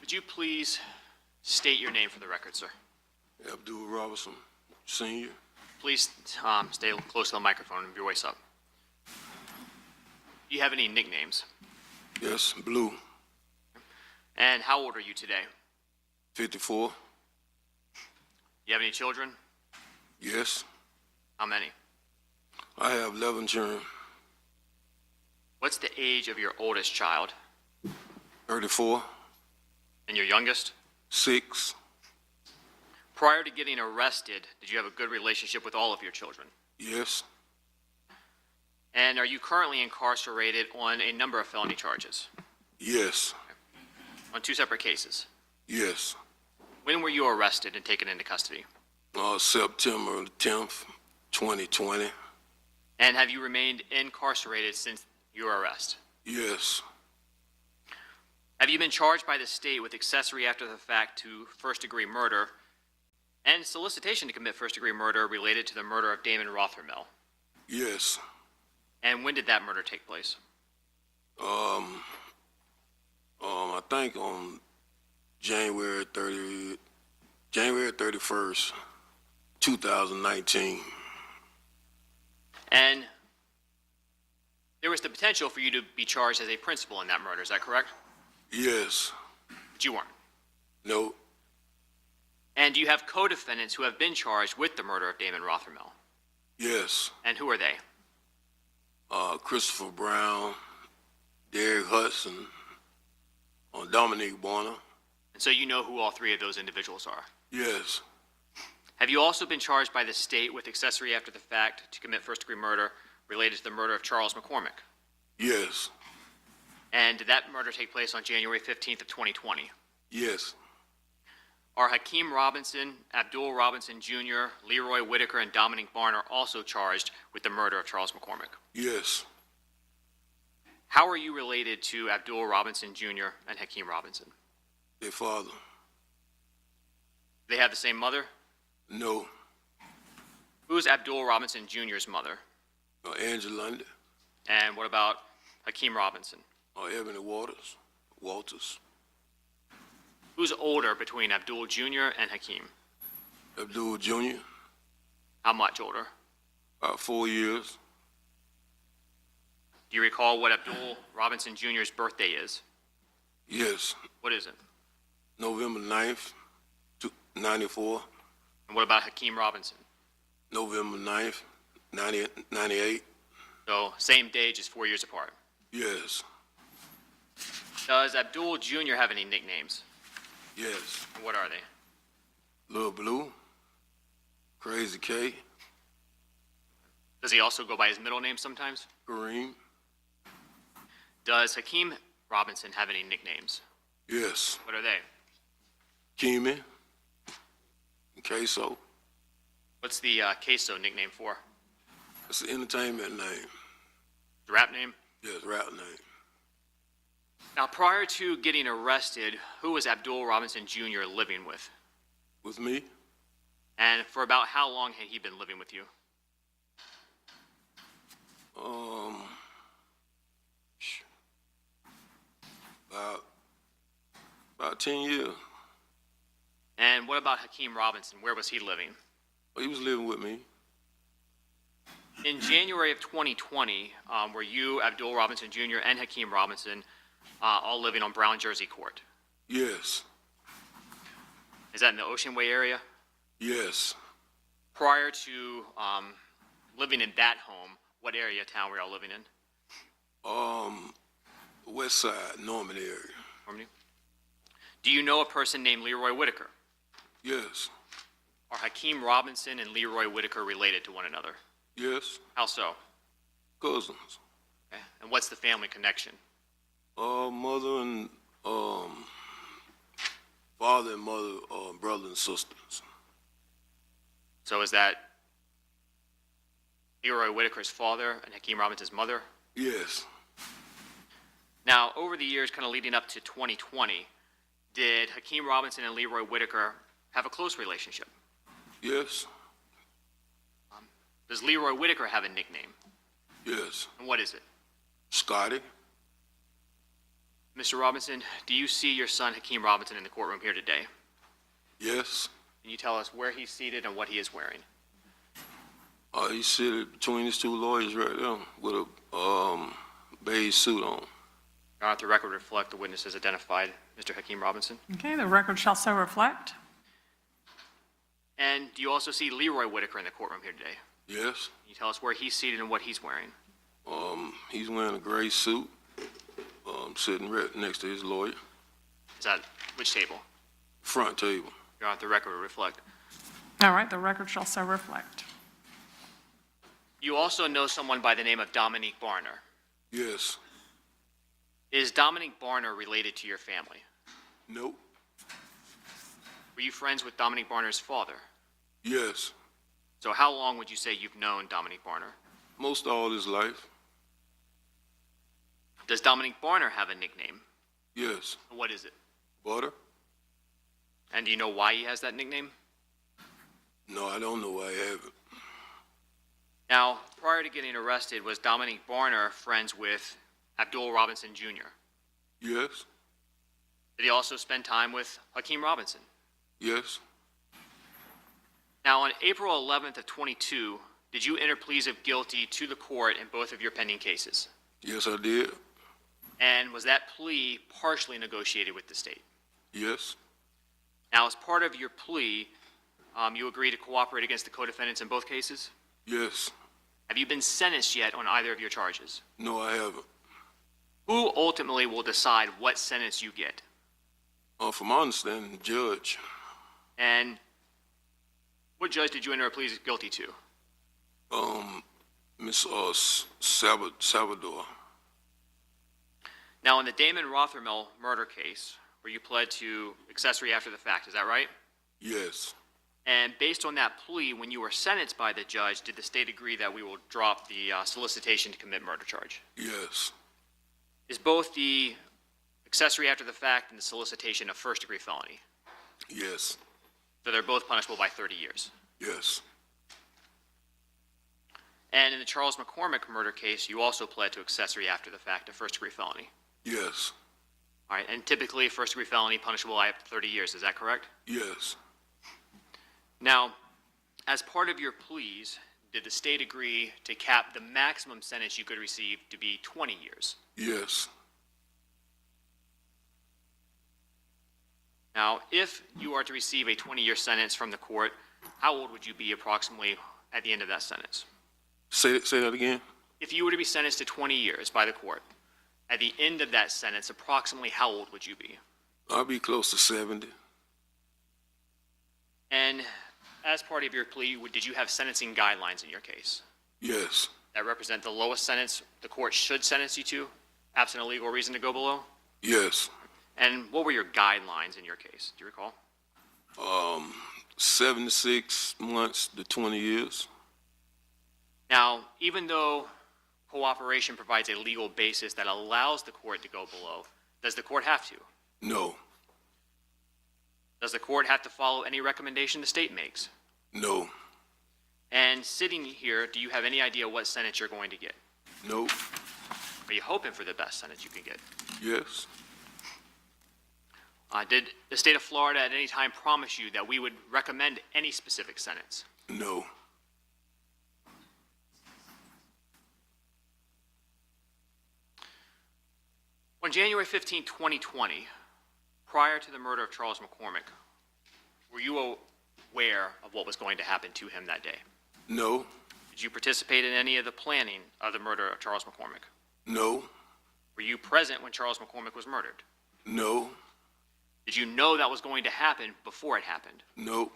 Could you please state your name for the record, sir? Abdul Robinson, Sr. Please stay close to the microphone and your voice up. Do you have any nicknames? Yes, Blue. And how old are you today? 54. Do you have any children? Yes. How many? I have 11 children. What's the age of your oldest child? 34. And your youngest? 6. Prior to getting arrested, did you have a good relationship with all of your children? Yes. And are you currently incarcerated on a number of felony charges? Yes. On 2 separate cases? Yes. When were you arrested and taken into custody? September the 10th, 2020. And have you remained incarcerated since your arrest? Yes. Have you been charged by the state with accessory after the fact to first-degree murder and solicitation to commit first-degree murder related to the murder of Damon Rothermel? Yes. And when did that murder take place? I think on January 31st, 2019. And there was the potential for you to be charged as a principal in that murder, is that correct? Yes. But you weren't. No. And do you have co-defendants who have been charged with the murder of Damon Rothermel? Yes. And who are they? Christopher Brown, Derek Hudson, Dominique Bonner. And so you know who all 3 of those individuals are? Yes. Have you also been charged by the state with accessory after the fact to commit first-degree murder related to the murder of Charles McCormack? Yes. And did that murder take place on January 15th of 2020? Yes. Are Hakeem Robinson, Abdul Robinson Jr., Leroy Whitaker, and Dominique Barner also charged with the murder of Charles McCormack? Yes. How are you related to Abdul Robinson Jr. and Hakeem Robinson? Their father. They have the same mother? No. Who's Abdul Robinson Jr.'s mother? Angela Lundy. And what about Hakeem Robinson? Ebony Walters. Who's older between Abdul Jr. and Hakeem? Abdul Jr. How much older? About 4 years. Do you recall what Abdul Robinson Jr.'s birthday is? Yes. What is it? November 9th, 94. And what about Hakeem Robinson? November 9th, 98. So same day, just 4 years apart. Yes. Does Abdul Jr. have any nicknames? Yes. What are they? Lil Blue, Crazy K, Does he also go by his middle name sometimes? Kareem. Does Hakeem Robinson have any nicknames? Yes. What are they? Keemy, Ksoo. What's the Ksoo nickname for? It's an entertainment name. The rap name? Yes, rap name. Now, prior to getting arrested, who was Abdul Robinson Jr. living with? With me? And for about how long had he been living with you? About 10 years. And what about Hakeem Robinson? Where was he living? He was living with me. In January of 2020, were you, Abdul Robinson Jr., and Hakeem Robinson all living on Brown Jersey Court? Yes. Is that in the Ocean Way area? Yes. Prior to living in that home, what area of town were y'all living in? West Side, Norman area. Normandy? Do you know a person named Leroy Whitaker? Yes. Are Hakeem Robinson and Leroy Whitaker related to one another? Yes. How so? Cousins. Okay. And what's the family connection? Mother and father and mother, brother and sisters. So is that Leroy Whitaker's father and Hakeem Robinson's mother? Yes. Now, over the years, kind of leading up to 2020, did Hakeem Robinson and Leroy Whitaker have a close relationship? Yes. Does Leroy Whitaker have a nickname? Yes. And what is it? Scotty. Mr. Robinson, do you see your son Hakeem Robinson in the courtroom here today? Yes. Can you tell us where he's seated and what he is wearing? He's seated between these two lawyers right there with a beige suit on. Your Honor, the record reflect the witness has identified Mr. Hakeem Robinson. Okay, the record shall so reflect. And do you also see Leroy Whitaker in the courtroom here today? Yes. Can you tell us where he's seated and what he's wearing? He's wearing a gray suit, sitting right next to his lawyer. Is that which table? Front table. Your Honor, the record will reflect. All right, the record shall so reflect. You also know someone by the name of Dominique Barner. Yes. Is Dominique Barner related to your family? Nope. Were you friends with Dominique Barner's father? Yes. So how long would you say you've known Dominique Barner? Most all his life. Does Dominique Barner have a nickname? Yes. What is it? Butter? And do you know why he has that nickname? No, I don't know why I have it. Now, prior to getting arrested, was Dominique Barner friends with Abdul Robinson Jr.? Yes. Did he also spend time with Hakeem Robinson? Yes. Now, on April 11th of 22, did you enter pleas of guilty to the court in both of your pending cases? Yes, I did. And was that plea partially negotiated with the state? Yes. Now, as part of your plea, you agreed to cooperate against the co-defendants in both cases? Yes. Have you been sentenced yet on either of your charges? No, I haven't. Who ultimately will decide what sentence you get? From my understanding, the judge. And what judge did you enter a plea of guilty to? Miss Salvador. Now, in the Damon Rothermel murder case, where you pled to accessory after the fact, is that right? Yes. And based on that plea, when you were sentenced by the judge, did the state agree that we will drop the solicitation to commit murder charge? Yes. Is both the accessory after the fact and the solicitation a first-degree felony? Yes. So they're both punishable by 30 years. Yes. And in the Charles McCormack murder case, you also pled to accessory after the fact, a first-degree felony. Yes. All right, and typically first-degree felony punishable by up to 30 years, is that correct? Yes. Now, as part of your pleas, did the state agree to cap the maximum sentence you could receive to be 20 years? Yes. Now, if you are to receive a 20-year sentence from the court, how old would you be approximately at the end of that sentence? Say that again. If you were to be sentenced to 20 years by the court, at the end of that sentence, approximately how old would you be? I'll be close to 70. And as part of your plea, did you have sentencing guidelines in your case Yes. that represent the lowest sentence the court should sentence you to, absent a legal reason to go below? Yes. And what were your guidelines in your case? Do you recall? 76 months to 20 years. Now, even though cooperation provides a legal basis that allows the court to go below, does the court have to? No. Does the court have to follow any recommendation the state makes? No. And sitting here, do you have any idea what sentence you're going to get? Nope. Are you hoping for the best sentence you can get? Yes. Did the state of Florida at any time promise you that we would recommend any specific sentence? No. On January 15, 2020, prior to the murder of Charles McCormack, were you aware of what was going to happen to him that day? No. Did you participate in any of the planning of the murder of Charles McCormack? No. Were you present when Charles McCormack was murdered? No. Did you know that was going to happen before it happened? Nope.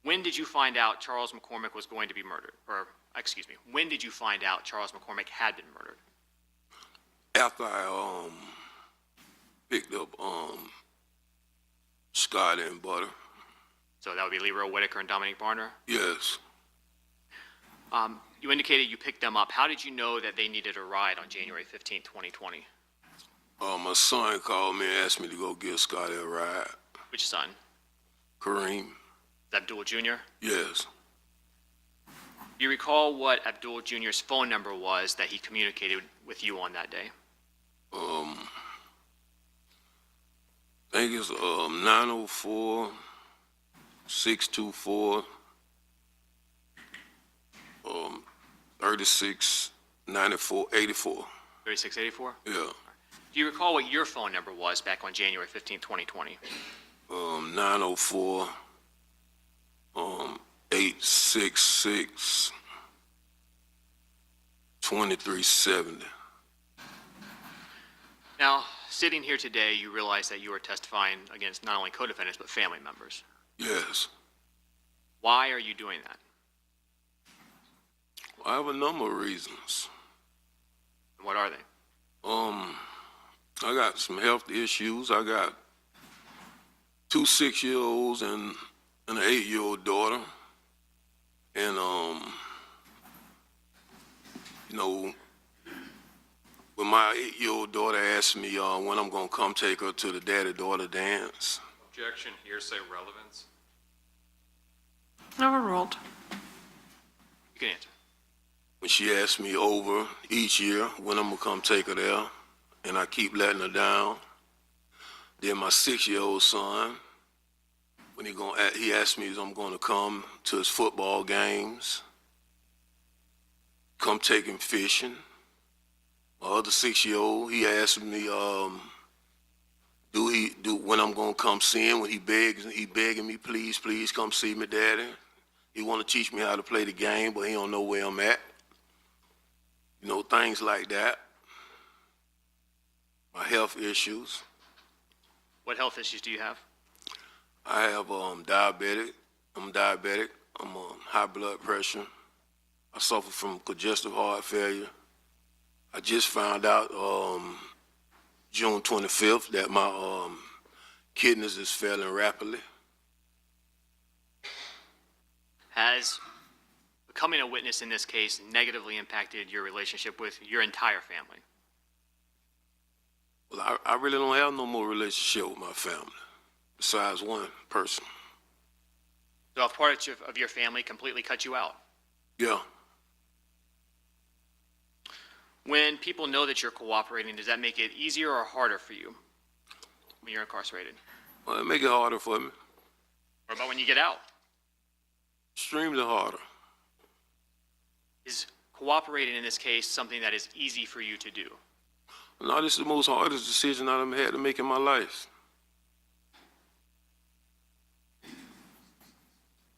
When did you find out Charles McCormack was going to be murdered? Or, excuse me, when did you find out Charles McCormack had been murdered? After I picked up Scott and Butter. So that would be Leroy Whitaker and Dominique Barner? Yes. You indicated you picked them up. How did you know that they needed a ride on January 15, 2020? My son called me and asked me to go give Scotty a ride. Which son? Kareem. Abdul Jr.? Yes. Do you recall what Abdul Jr.'s phone number was that he communicated with you on that day? think it's 904-624 3694-84. 3684? Yeah. Do you recall what your phone number was back on January 15, 2020? 904 866 2370. Now, sitting here today, you realize that you are testifying against not only co-defendants, but family members. Yes. Why are you doing that? I have a number of reasons. And what are they? I got some health issues. I got 2 6-year-olds and an 8-year-old daughter. And, you know, when my 8-year-old daughter asked me when I'm going to come take her to the daddy-daughter dance. Objection, hearsay relevance. Overruled. You can answer. When she asked me over each year when I'm going to come take her there, and I keep letting her down. Then my 6-year-old son, when he asked me if I'm going to come to his football games, come take him fishing. My other 6-year-old, he asked me, when I'm going to come see him, when he begging me, please come see me, Daddy. He want to teach me how to play the game, but he don't know where I'm at. You know, things like that. My health issues. What health issues do you have? I have diabetic. I'm diabetic. I'm on high blood pressure. I suffer from congestive heart failure. I just found out June 25th that my kidneys is failing rapidly. Has becoming a witness in this case negatively impacted your relationship with your entire family? Well, I really don't have no more relationship with my family, besides one person. So a part of your family completely cut you out? Yeah. When people know that you're cooperating, does that make it easier or harder for you when you're incarcerated? Well, it make it harder for me. What about when you get out? Extremely harder. Is cooperating in this case something that is easy for you to do? No, this is the most hardest decision I've ever had to make in my life.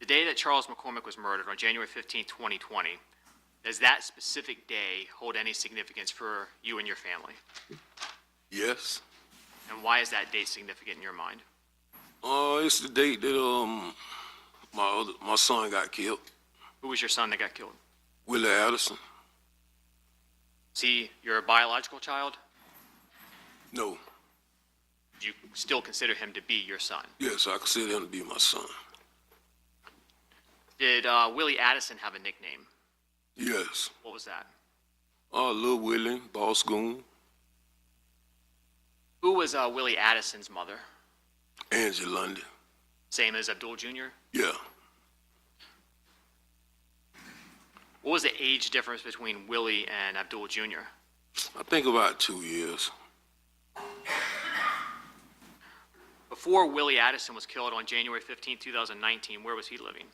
The day that Charles McCormack was murdered on January 15, 2020, does that specific day hold any significance for you and your family? Yes. And why is that date significant in your mind? It's the date that my son got killed. Who was your son that got killed? Willie Addison. Is he your biological child? No. Do you still consider him to be your son? Yes, I consider him to be my son. Did Willie Addison have a nickname? Yes. What was that? Lil Willie, Boss Goon, Who was Willie Addison's mother? Angie Lundy. Same as Abdul Jr.? Yeah. What was the age difference between Willie and Abdul Jr.? I think about 2 years. Before Willie Addison was killed on January 15, 2019, where was he living?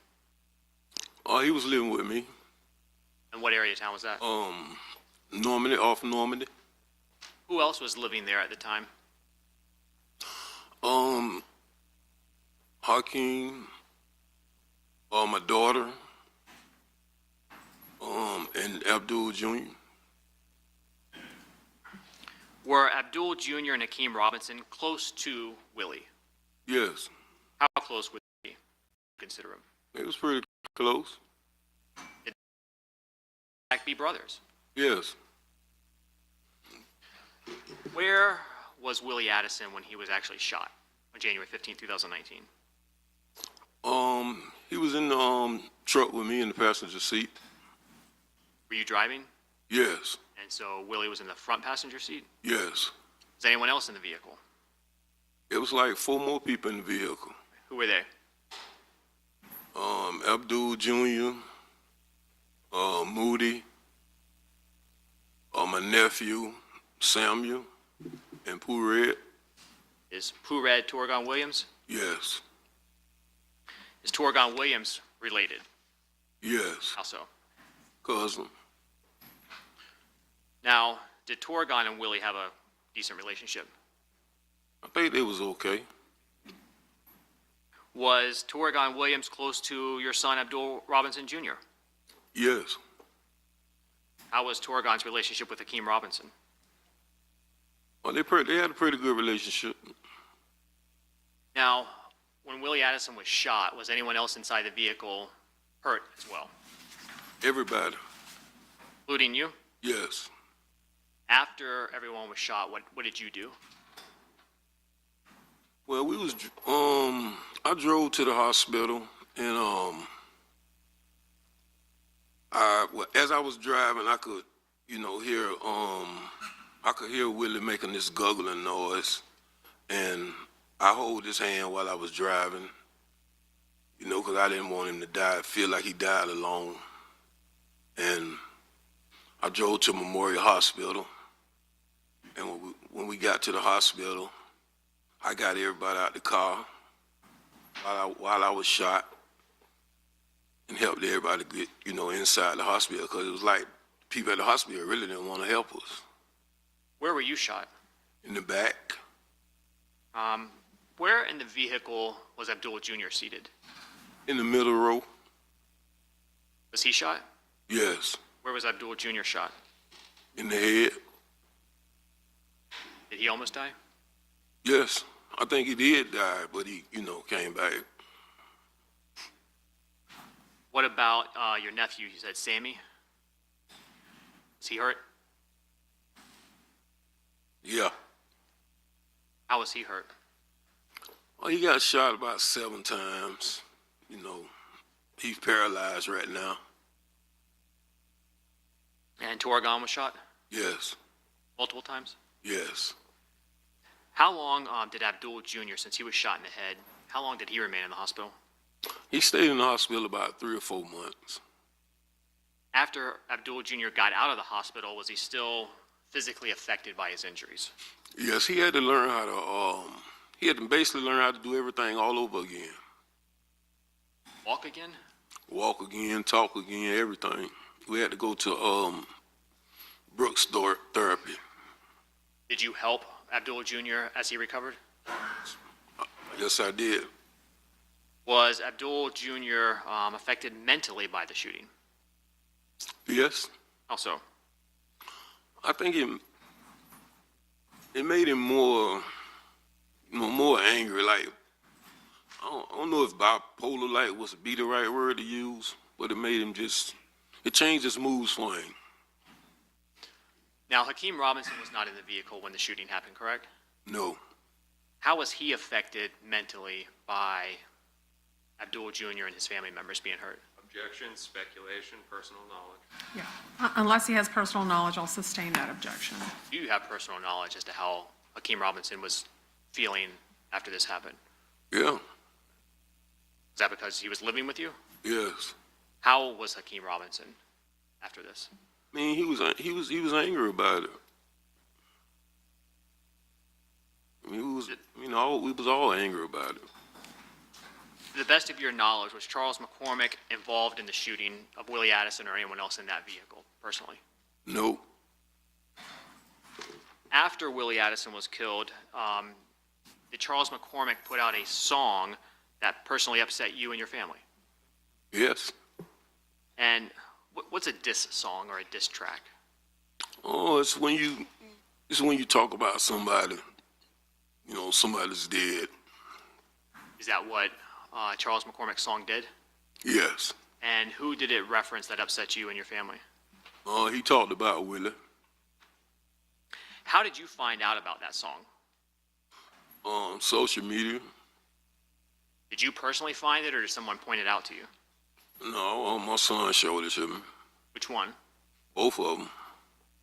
He was living with me. And what area of town was that? Normandy, off Normandy. Who else was living there at the time? Hakeem, my daughter, and Abdul Jr. Were Abdul Jr. and Hakeem Robinson close to Willie? Yes. How close would you consider him? It was pretty close. Did they be brothers? Yes. Where was Willie Addison when he was actually shot on January 15, 2019? He was in the truck with me in the passenger seat. Were you driving? Yes. And so Willie was in the front passenger seat? Yes. Was anyone else in the vehicle? It was like 4 more people in the vehicle. Who were they? Abdul Jr., Moody, my nephew, Samuel, and Pooh Red. is Pured Torgon Williams. Yes. Is Torgon Williams related? Yes. How so? Cousin. Now, did Torgon and Willie have a decent relationship? I think it was okay. Was Torgon Williams close to your son Abdul Robinson Jr.? Yes. How was Torgon's relationship with Hakeem Robinson? Well, they had a pretty good relationship. Now, when Willie Addison was shot, was anyone else inside the vehicle hurt as well, Everybody. including you? Yes. After everyone was shot, what did you do? Well, I drove to the hospital, and as I was driving, I could, hear Willie making this guggling noise, and I hold his hand while I was driving, because I didn't want him to feel like he died alone. And I drove to Memorial Hospital, and when we got to the hospital, I got everybody out the car while I was shot and helped everybody get, inside the hospital, because it was like people at the hospital really didn't want to help us. Where were you shot? In the back, Where in the vehicle was Abdul Jr. seated? in the middle row, Was he shot? yes, Where was Abdul Jr. shot? in the head, Did he almost die? yes. I think he did die, but he, came back. What about your nephew? You said Sammy. Was he hurt? Yeah. How was he hurt? Well, he got shot about 7 times. He's paralyzed right now. And Torgon was shot Yes, multiple times? yes. How long did Abdul Jr., since he was shot in the head, how long did he remain in the hospital? He stayed in the hospital about 3 or 4 months. After Abdul Jr. got out of the hospital, was he still physically affected by his injuries? Yes, he had to learn how to, he had to basically learn how to do everything all over again. Walk again? Walk again, talk again, everything. We had to go to Brooks therapy. Did you help Abdul Jr. as he recovered? Yes, I did. Was Abdul Jr. Affected mentally by the shooting? Yes. How so? I think it made him more, more angry. Like, I don't know if bipolar like was be the right word to use, but it made him it changed his moves for him. Now, Hakeem Robinson was not in the vehicle when the shooting happened, correct? No. How was he affected mentally by Abdul Jr. and his family members being hurt? Objection, speculation, personal knowledge. Yeah. Unless he has personal knowledge, I'll sustain that objection. Do you have personal knowledge as to how Hakeem Robinson was feeling after this happened? Yeah. Is that because he was living with you? Yes. How was Hakeem Robinson after this? I mean, he was angry about it. I mean, we was all angry about it. To the best of your knowledge, was Charles McCormack involved in the shooting of Willie Addison or anyone else in that vehicle, personally? No. After Willie Addison was killed, did Charles McCormack put out a song that personally upset you and your family? Yes. And what's a diss song or a diss track? Oh, it's when you talk about somebody, somebody's dead. Is that what Charles McCormack's song did? Yes. And who did it reference that upset you and your family? He talked about Willie. How did you find out about that song? Social media. Did you personally find it or did someone point it out to you? No, my son showed it to me. Which one? Both of them.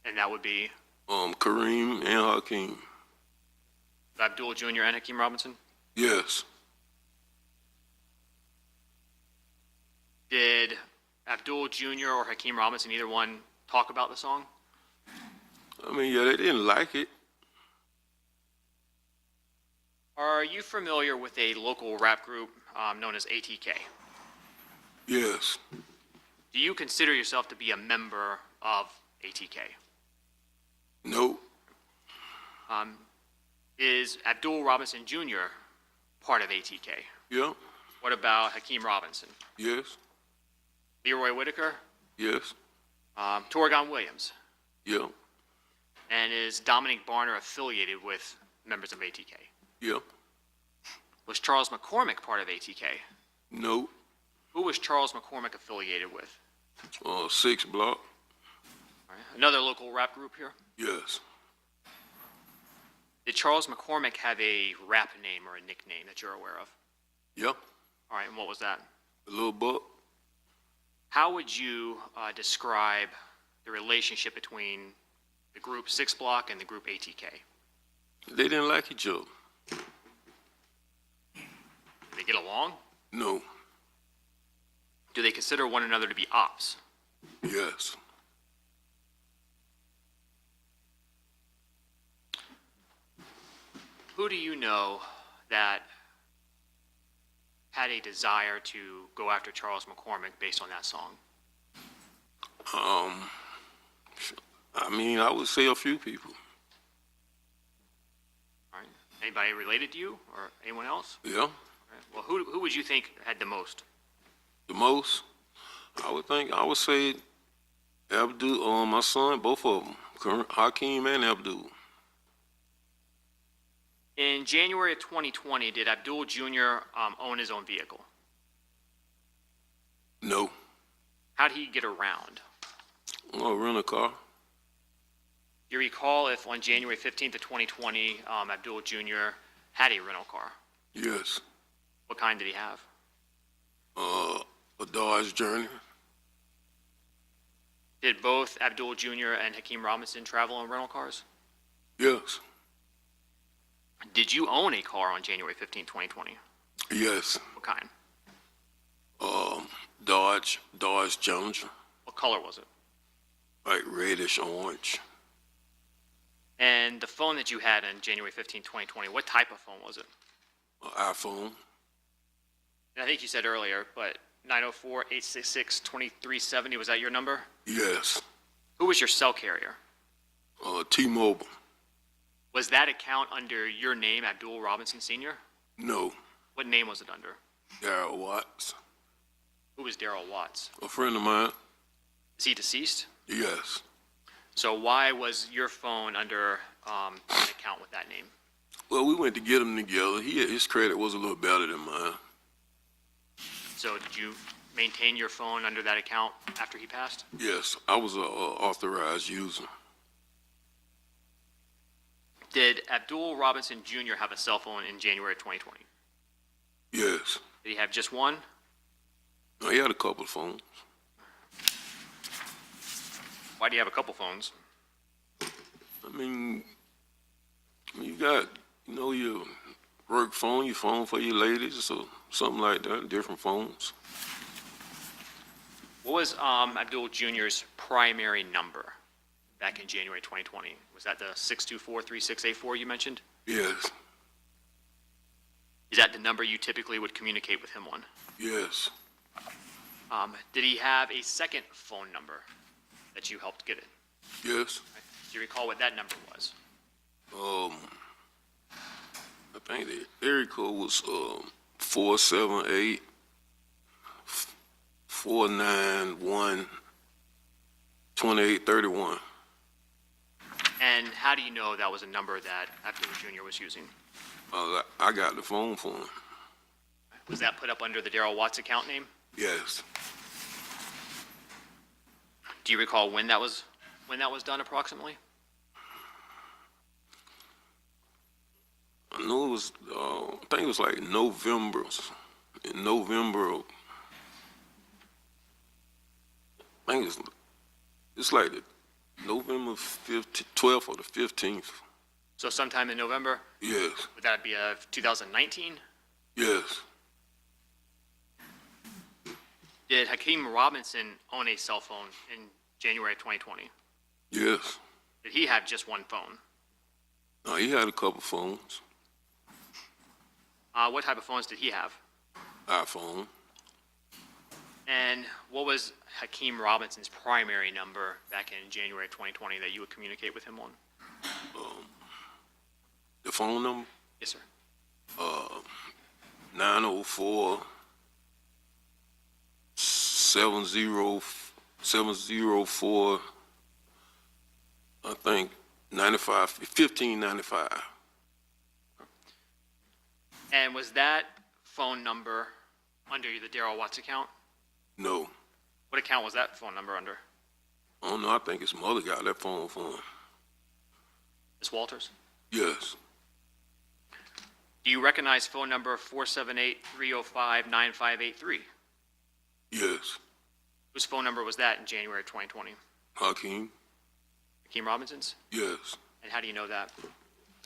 And that would be Kareem and Hakeem. Abdul Jr. and Hakeem Robinson? Yes. Did Abdul Jr. or Hakeem Robinson, either one, talk about the song? I mean, yeah, they didn't like it. Are you familiar with a local rap group known as ATK? Yes. Do you consider yourself to be a member of ATK? No. Is Abdul Robinson Jr. part of ATK? Yeah. What about Hakeem Robinson? Yes. Leroy Whitaker? Yes. Torgon Williams? Yeah. And is Dominic Barner affiliated with members of ATK? Yeah. Was Charles McCormack part of ATK? No. Who was Charles McCormack affiliated with? 6 block. All right. Another local rap group here. Yes. Did Charles McCormack have a rap name or a nickname that you're aware of? Yeah. All right, and what was that? A little buck. How would you describe the relationship between the group 6 Block and the group ATK? They didn't like each other. Did they get along? No. Do they consider one another to be ops? Yes. Who do you know that had a desire to go after Charles McCormack based on that song? I would say a few people. All right. Anybody related to you or anyone else? Yeah. All right. Well, who would you think had the most? The most, I would say Abdul, my son, both of them, Hakeem and Abdul. In January of 2020, did Abdul Jr. Own his own vehicle? No. How did he get around? Rent a car. Do you recall if on January 15th of 2020, Abdul Jr. had a rental car? Yes. What kind did he have? A Dodge Journey. Did both Abdul Jr. and Hakeem Robinson travel in rental cars? Yes. Did you own a car on January 15th, 2020? Yes. What kind? Dodge Challenger. What color was it? Like reddish orange. And the phone that you had on January 15th, 2020, what type of phone was it? iPhone. And I think you said earlier, but 904-866-2370, was that your number? Yes. Who was your cell carrier? T-Mobile. Was that account under your name, Abdul Robinson Sr.? No. What name was it under? Darryl Watts. Who was Darryl Watts? A friend of mine. Is he deceased? Yes. So why was your phone under an account with that name? Well, we went to get him together. His credit was a little better than mine. So did you maintain your phone under that account after he passed? Yes, I was an authorized user. Did Abdul Robinson Jr. have a cell phone in January of 2020? Yes. Did he have just one? No, he had a couple of phones. Why do you have a couple phones? You got, your work phone, your phone for your ladies, or something like that, different phones. What was Abdul Jr.'s primary number back in January 2020? Was that the 624-3684 you mentioned? Yes. Is that the number you typically would communicate with him on? Yes. Did he have a second phone number that you helped get it? Yes. Do you recall what that number was? I think the area code was 478-491-2831. And how do you know that was a number that Abdul Jr. was using? I got the phone for him. Was that put up under the Darryl Watts account name? Yes. Do you recall when that was done approximately? I know it was, I think it was like November. In November, I think it's like the November 12th or the 15th. So sometime in November? Yes. Would that be 2019? Yes. Did Hakeem Robinson own a cell phone in January of 2020? Yes. Did he have just one phone? No, he had a couple phones. What type of phones did he have? iPhone. And what was Hakeem Robinson's primary number back in January of 2020 that you would communicate with him on? The phone number, Yes, sir. 904 704, I think, 1595. And was that phone number under the Darrell Watts account? No. What account was that phone number under? I don't know. I think his mother got that phone for him. Ms. Walters? Yes. Do you recognize phone number 478-305-9583? Yes. Whose phone number was that in January of 2020? Hakeem? Hakeem Robinson's? Yes. And how do you know that?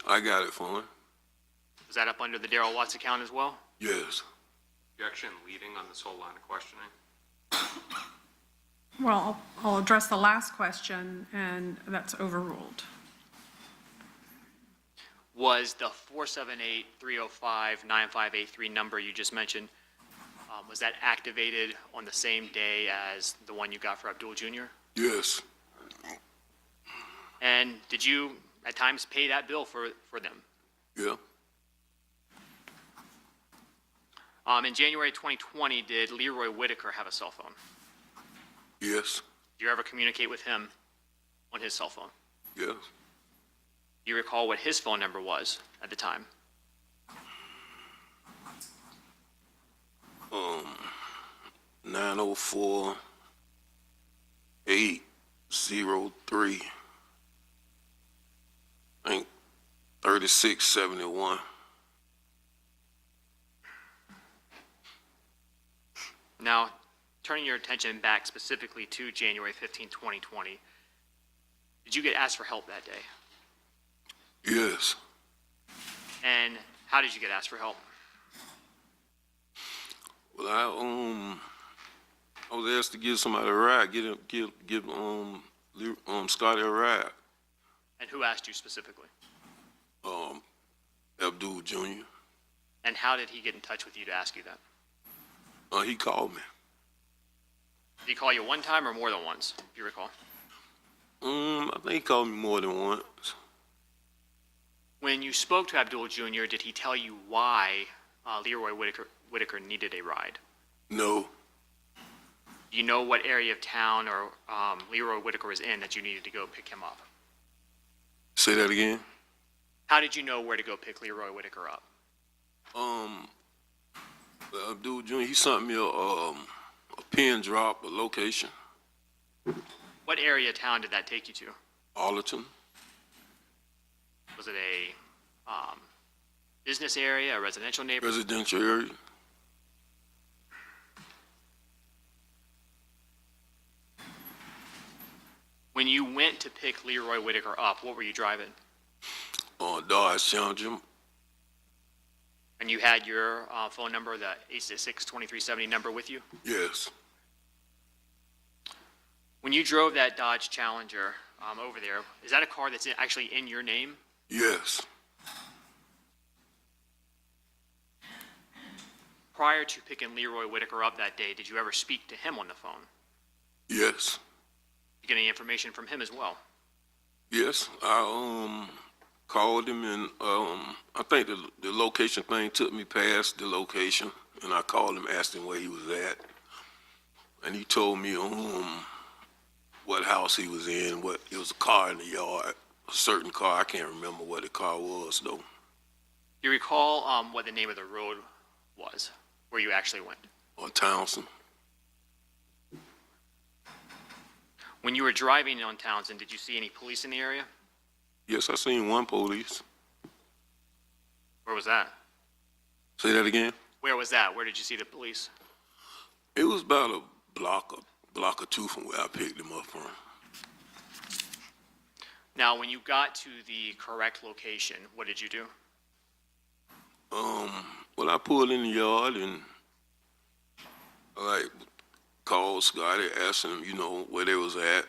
I got it for him. Was that up under the Darrell Watts account as well? Yes. Objection leading on this whole line of questioning. Well, I'll address the last question, and that's overruled. Was the 478-305-9583 number you just mentioned, was that activated on the same day as the one you got for Abdul Jr.? Yes. And did you at times pay that bill for them? Yeah. In January 2020, did Leroy Whitaker have a cell phone? Yes. Did you ever communicate with him on his cell phone? Yes. Do you recall what his phone number was at the time? 904 803. I think 3671. Now, turning your attention back specifically to January 15, 2020, did you get asked for help that day? Yes. And how did you get asked for help? Well, I was asked to give somebody a ride, give Scotty a ride. And who asked you specifically? Abdul Jr. And how did he get in touch with you to ask you that? He called me. Did he call you one time or more than once, if you recall? I think he called me more than once. When you spoke to Abdul Jr., did he tell you why Leroy Whitaker needed a ride? No. Do you know what area of town or Leroy Whitaker was in that you needed to go pick him up? Say that again. How did you know where to go pick Leroy Whitaker up? Abdul Jr., he sent me a pin drop, a location. What area of town did that take you to? Arlington. Was it a business area, a residential neighborhood? Residential area. When you went to pick Leroy Whitaker up, what were you driving? Dodge Challenger. And you had your phone number, the 866-2370 number with you? Yes. When you drove that Dodge Challenger over there, is that a car that's actually in your name? Yes. Prior to picking Leroy Whitaker up that day, did you ever speak to him on the phone? Yes. Did you get any information from him as well? Yes. I called him, and I think the location thing took me past the location, and I called him, asked him where he was at, and he told me what house he was in. What it was, a car in the yard, a certain car. I can't remember what the car was though. Do you recall what the name of the road was where you actually went? On Townsend. When you were driving on Townsend, did you see any police in the area? Yes, I seen one police. Where was that? Say that again. Where was that? Where did you see the police? It was about a block or two from where I picked him up from. Now, when you got to the correct location, what did you do? Well, I pulled in the yard and I called Scotty, asked him, where they was at.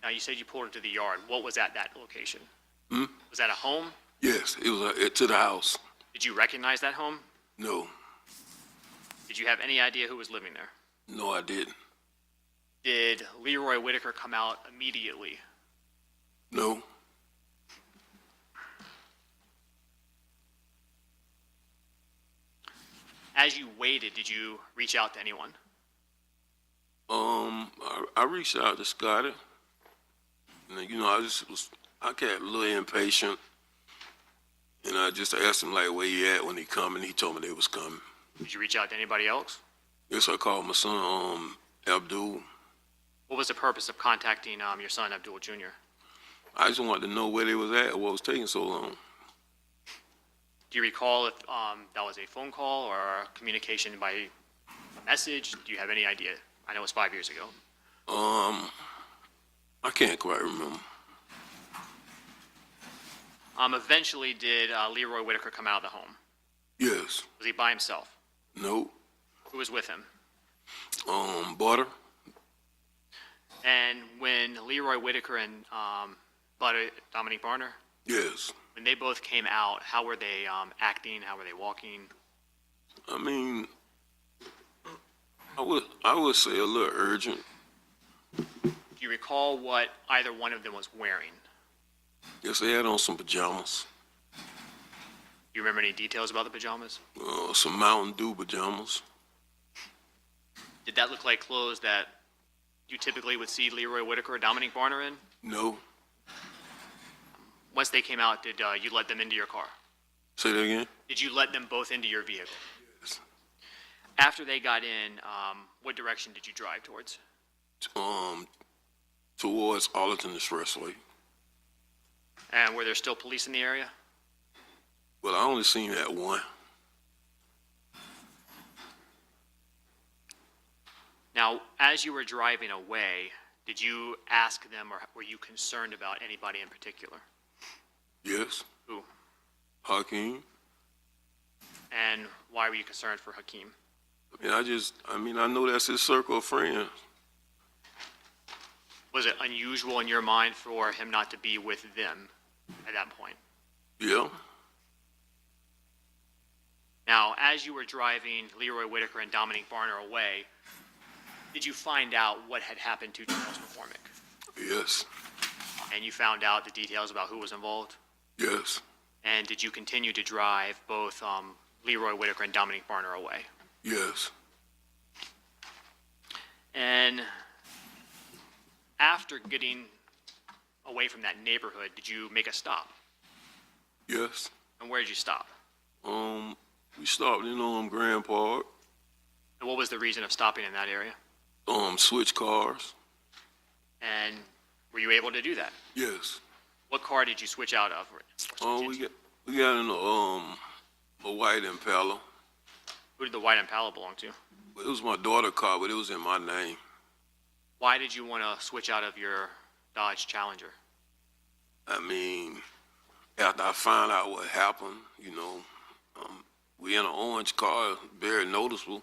Now, you said you pulled into the yard. What was at that location? Hmm? Was that a home? Yes, it was to the house. Did you recognize that home? No, Did you have any idea who was living there? no, I didn't. Did Leroy Whitaker come out immediately? No, As you waited, did you reach out to anyone? I reached out to Scotty, and I got a little impatient, and I just asked him like where he at when he coming. He told me they was coming. Did you reach out to anybody else? Yes, I called my son, Abdul. What was the purpose of contacting your son, Abdul Jr.? I just wanted to know where they was at, what was taking so long. Do you recall if that was a phone call or a communication by a message? Do you have any idea? I know it was 5 years ago. I can't quite remember. Eventually, did Leroy Whitaker come out of the home? Yes. Was he by himself? Nope. Who was with him? Butter. And when Leroy Whitaker and Dominique Barner, Yes. when they both came out, how were they acting? How were they walking? I mean, I would say a little urgent. Do you recall what either one of them was wearing? Yes, they had on some pajamas. Do you remember any details about the pajamas? Some Mountain Dew pajamas. Did that look like clothes that you typically would see Leroy Whitaker or Dominique Barner in? No. Once they came out, did you let them into your car? Say that again? Did you let them both into your vehicle? Yes. After they got in, what direction did you drive towards? Towards Arlington Expressway. And were there still police in the area? Well, I only seen that one. Now, as you were driving away, did you ask them or were you concerned about anybody in particular? Yes. Who? Hakeem. And why were you concerned for Hakeem? I know that's his circle of friends. Was it unusual in your mind for him not to be with them at that point? Yeah. Now, as you were driving Leroy Whitaker and Dominique Barner away, did you find out what had happened to Charles McCormack? Yes. And you found out the details about who was involved? Yes. And did you continue to drive both Leroy Whitaker and Dominique Barner away? Yes. And after getting away from that neighborhood, did you make a stop? Yes. And where did you stop? We stopped in Grand Park. And what was the reason of stopping in that area? Switch cars. And were you able to do that? Yes. What car did you switch out of? We got in a white Impala. Who did the white Impala belong to? It was my daughter's car, but it was in my name. Why did you want to switch out of your Dodge Challenger? After I found out what happened, we in an orange car, very noticeable.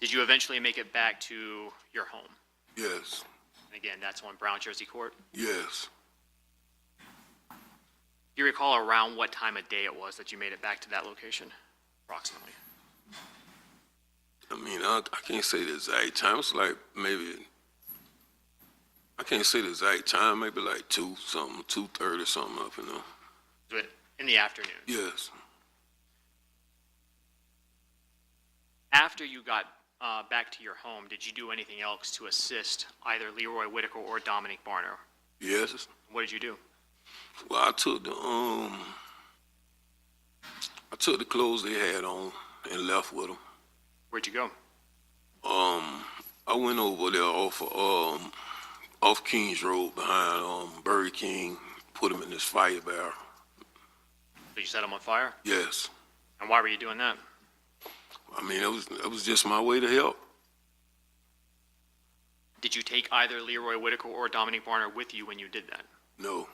Did you eventually make it back to your home? Yes. And again, that's on Brown Jersey Court. Yes. Do you recall around what time of day it was that you made it back to that location, approximately? I can't say the exact time. It's like I can't say the exact time, maybe like 2:30 something up, Was it in the afternoon? Yes. After you got back to your home, did you do anything else to assist either Leroy Whitaker or Dominique Barner? Yes. What did you do? Well, I took the clothes they had on and left with them. Where'd you go? I went over there off Kings Road behind Burger King, put them in this fire barrel. Did you set them on fire? Yes. And why were you doing that? It was just my way to help. Did you take either Leroy Whitaker or Dominique Barner with you when you did that? No.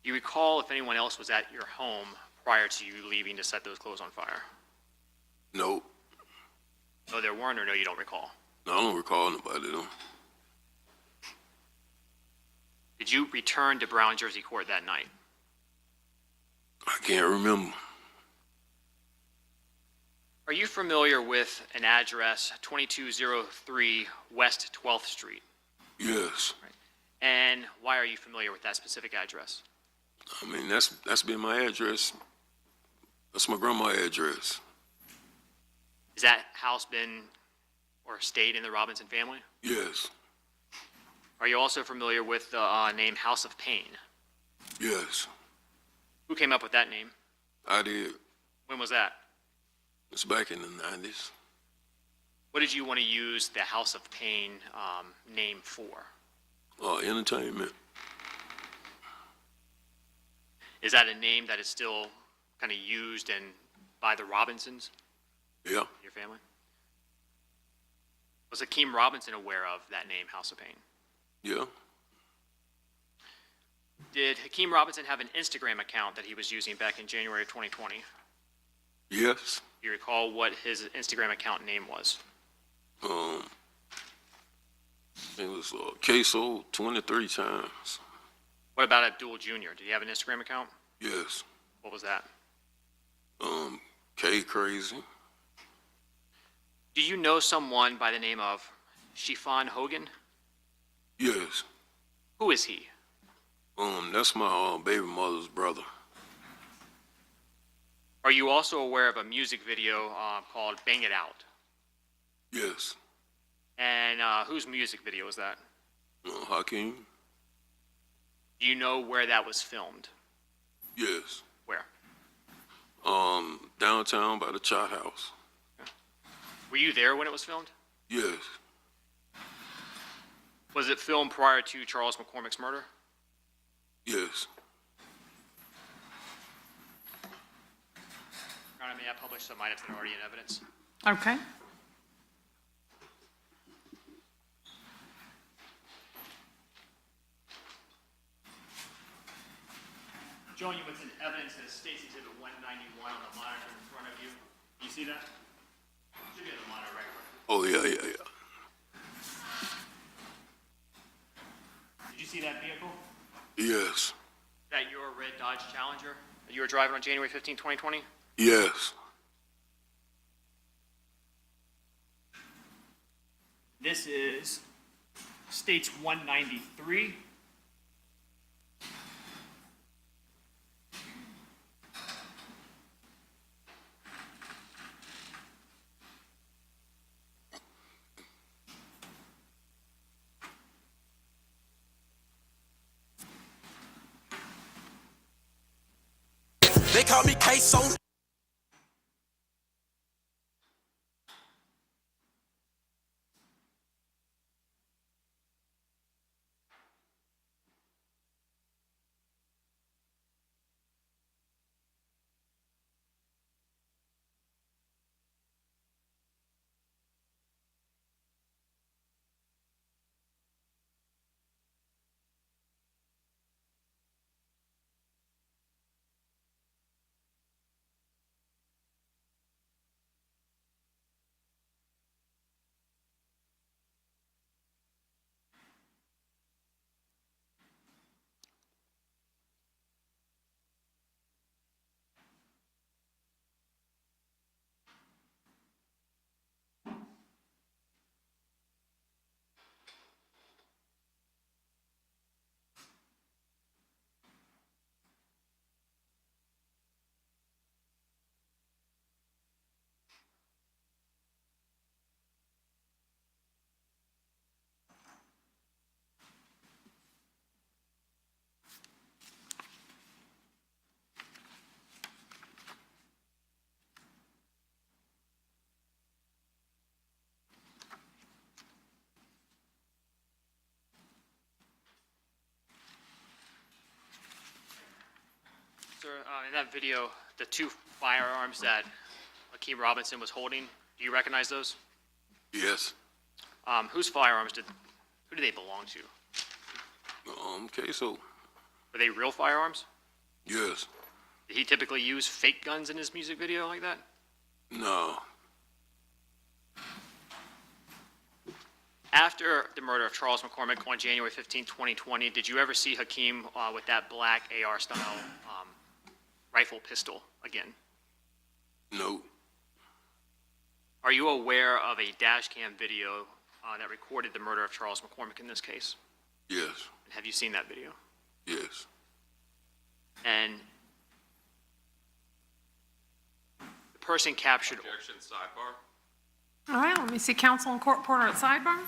Do you recall if anyone else was at your home prior to you leaving to set those clothes on fire? No. No, there weren't, or no, you don't recall? I don't recall nobody though. Did you return to Brown Jersey Court that night? I can't remember. Are you familiar with an address, 2203 West 12th Street? Yes. And why are you familiar with that specific address? I mean, that's been my address. That's my grandma's address. Has that house been or stayed in the Robinson family? Yes. Are you also familiar with the name House of Pain? Yes. Who came up with that name? I did. When was that? It's back in the 90s. What did you want to use the House of Pain name for? Entertainment. Is that a name that is still kind of used by the Robinsons, Yeah. your family? Was Hakeem Robinson aware of that name, House of Pain? Yeah. Did Hakeem Robinson have an Instagram account that he was using back in January of 2020? Yes. Do you recall what his Instagram account name was? It was Ksoo 23 times. What about Abdul Jr.? Did he have an Instagram account? Yes. What was that? K Crazy. Do you know someone by the name of Shifan Hogan? Yes. Who is he? That's my baby mother's brother. Are you also aware of a music video called Bang It Out? Yes. And whose music video is that? Hakeem. Do you know where that was filmed? Yes. Where? Downtown by the Chot House. Were you there when it was filmed? Yes. Was it filmed prior to Charles McCormack's murder? Yes. Your Honor, may I publish some items that are already in evidence? Okay. Showing you what's in evidence is State's Exhibit 191 on the monitor in front of you. Do you see that? Should be on the monitor right here. Oh, yeah. Did you see that vehicle? Yes. Is that your red Dodge Challenger that you were driving on January 15, 2020? Yes. This is State's 193. They call me Ksoo. Sir, in that video, the two firearms that Hakeem Robinson was holding, do you recognize those? Yes. Whose firearms who do they belong to? Ksoo. Were they real firearms? Yes. Did he typically use fake guns in his music video like that? No. After the murder of Charles McCormack on January 15, 2020, did you ever see Hakeem with that black AR-style rifle pistol again? No. Are you aware of a dash cam video that recorded the murder of Charles McCormack in this case? Yes. Have you seen that video? Yes. And the person captured. Objection, sidebar. All right, let me see counsel and court reporter at sidebar.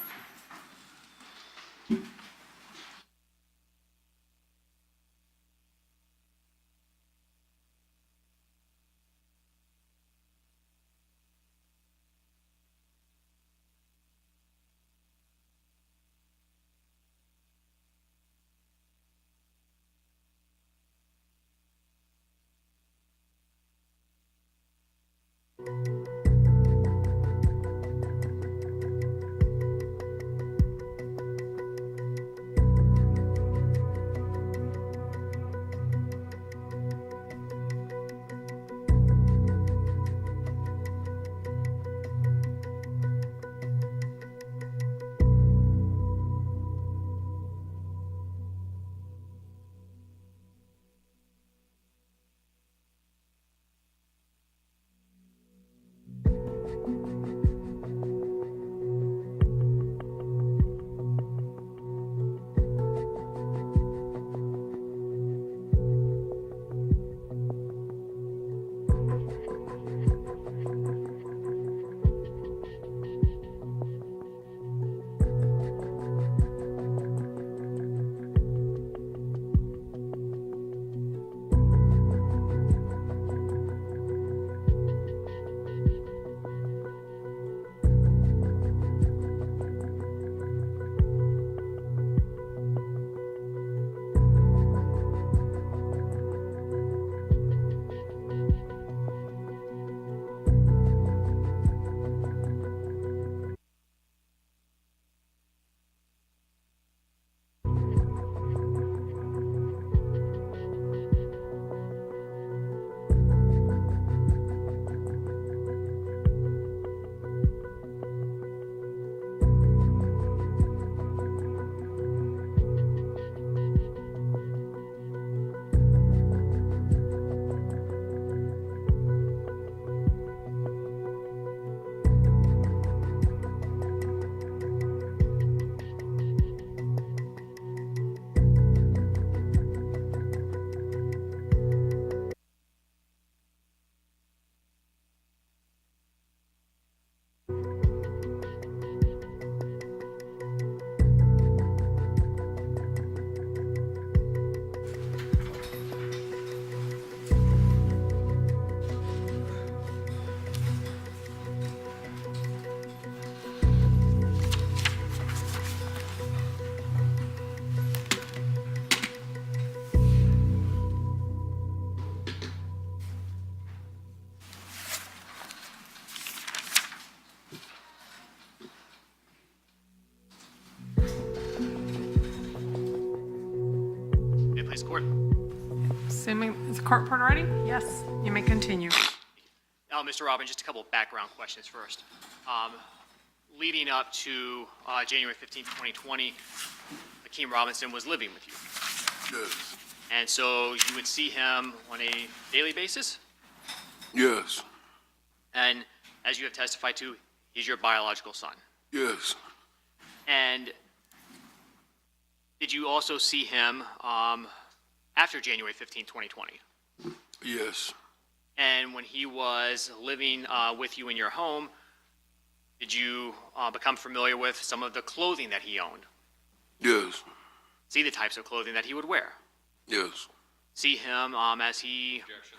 Please, court. Assuming, is the court reporter ready? Yes, you may continue. Mr. Robin, just a couple of background questions first. Leading up to January 15, 2020, Hakeem Robinson was living with you. Yes. And so you would see him on a daily basis? Yes. And as you have testified to, he's your biological son. Yes. And did you also see him after January 15, 2020? Yes. And when he was living with you in your home, did you become familiar with some of the clothing that he owned? Yes. See the types of clothing that he would wear? Yes. See him as he... Objection,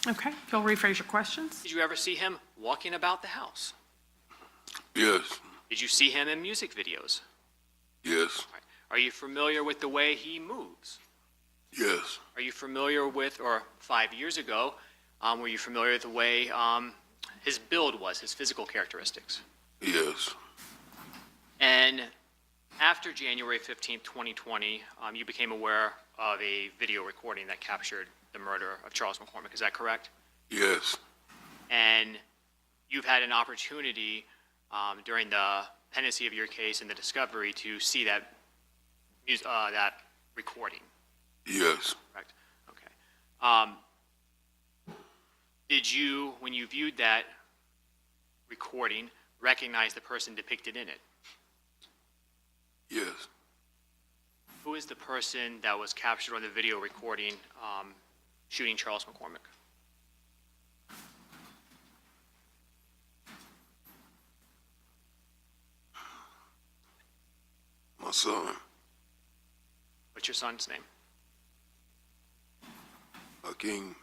leading. Okay, if you'll rephrase your questions. Did you ever see him walking about the house? Yes. Did you see him in music videos? Yes. Are you familiar with the way he moves? Yes. Are you familiar with, or 5 years ago, were you familiar with the way his build was, his physical characteristics? Yes. And after January 15, 2020, you became aware of a video recording that captured the murder of Charles McCormack. Is that correct? Yes. And you've had an opportunity during the pendency of your case and the discovery to see that that recording, Yes. correct? Okay. Did you, when you viewed that recording, recognize the person depicted in it? Yes. Who is the person that was captured on the video recording shooting Charles McCormack? My son, What's your son's name? Hakeem.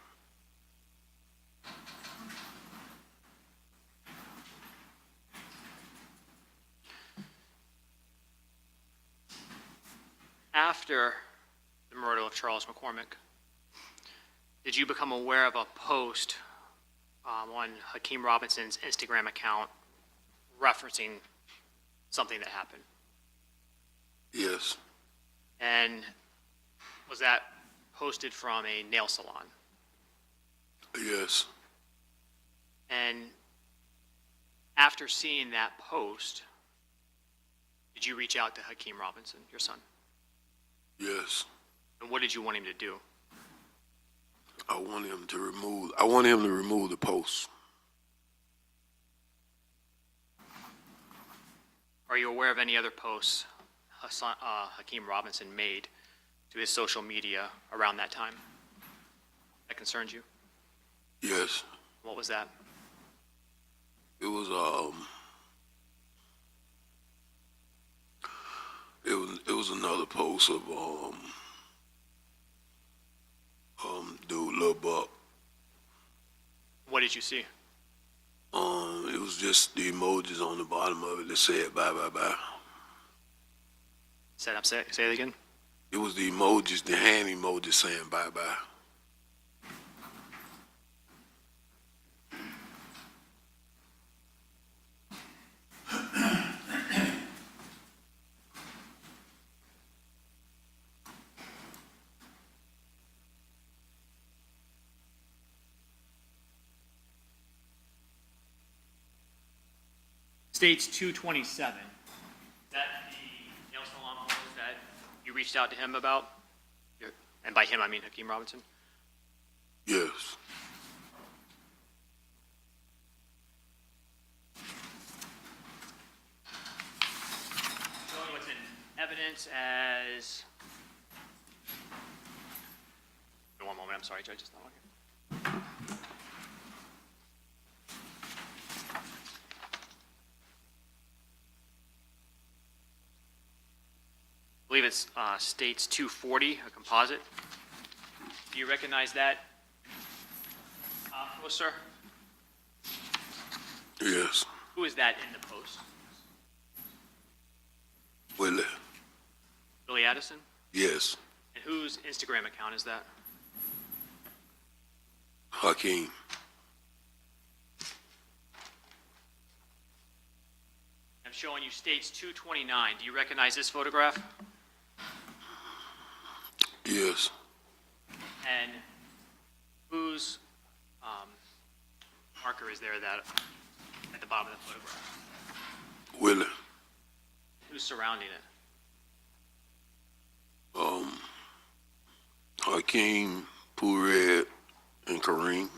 After the murder of Charles McCormack, did you become aware of a post on Hakeem Robinson's Instagram account referencing something that happened? Yes. And was that posted from a nail salon? Yes. And after seeing that post, did you reach out to Hakeem Robinson, your son? Yes. And what did you want him to do? I want him to remove the post. Are you aware of any other posts Hakeem Robinson made to his social media around that time that concerns you? Yes. What was that? It was another post of dude Lil Buck. What did you see? It was just the emojis on the bottom of it that said bye bye bye. Say it again. It was the emojis, the hand emojis saying bye bye. States 227. Is that the nail salon post that you reached out to him about? And by him, I mean Hakeem Robinson. Yes. Showing what's in evidence as. One moment, I'm sorry, Judge, it's not working. I believe it's States 240, a composite. Do you recognize that poster? Yes. Who is that in the post? Willie. Billy Addison? Yes. And whose Instagram account is that? Hakeem. I'm showing you States 229. Do you recognize this photograph? Yes. And whose marker is there that at the bottom of the photograph? Willie. Who's surrounding it? Hakeem, Pooh Red, and Kareem.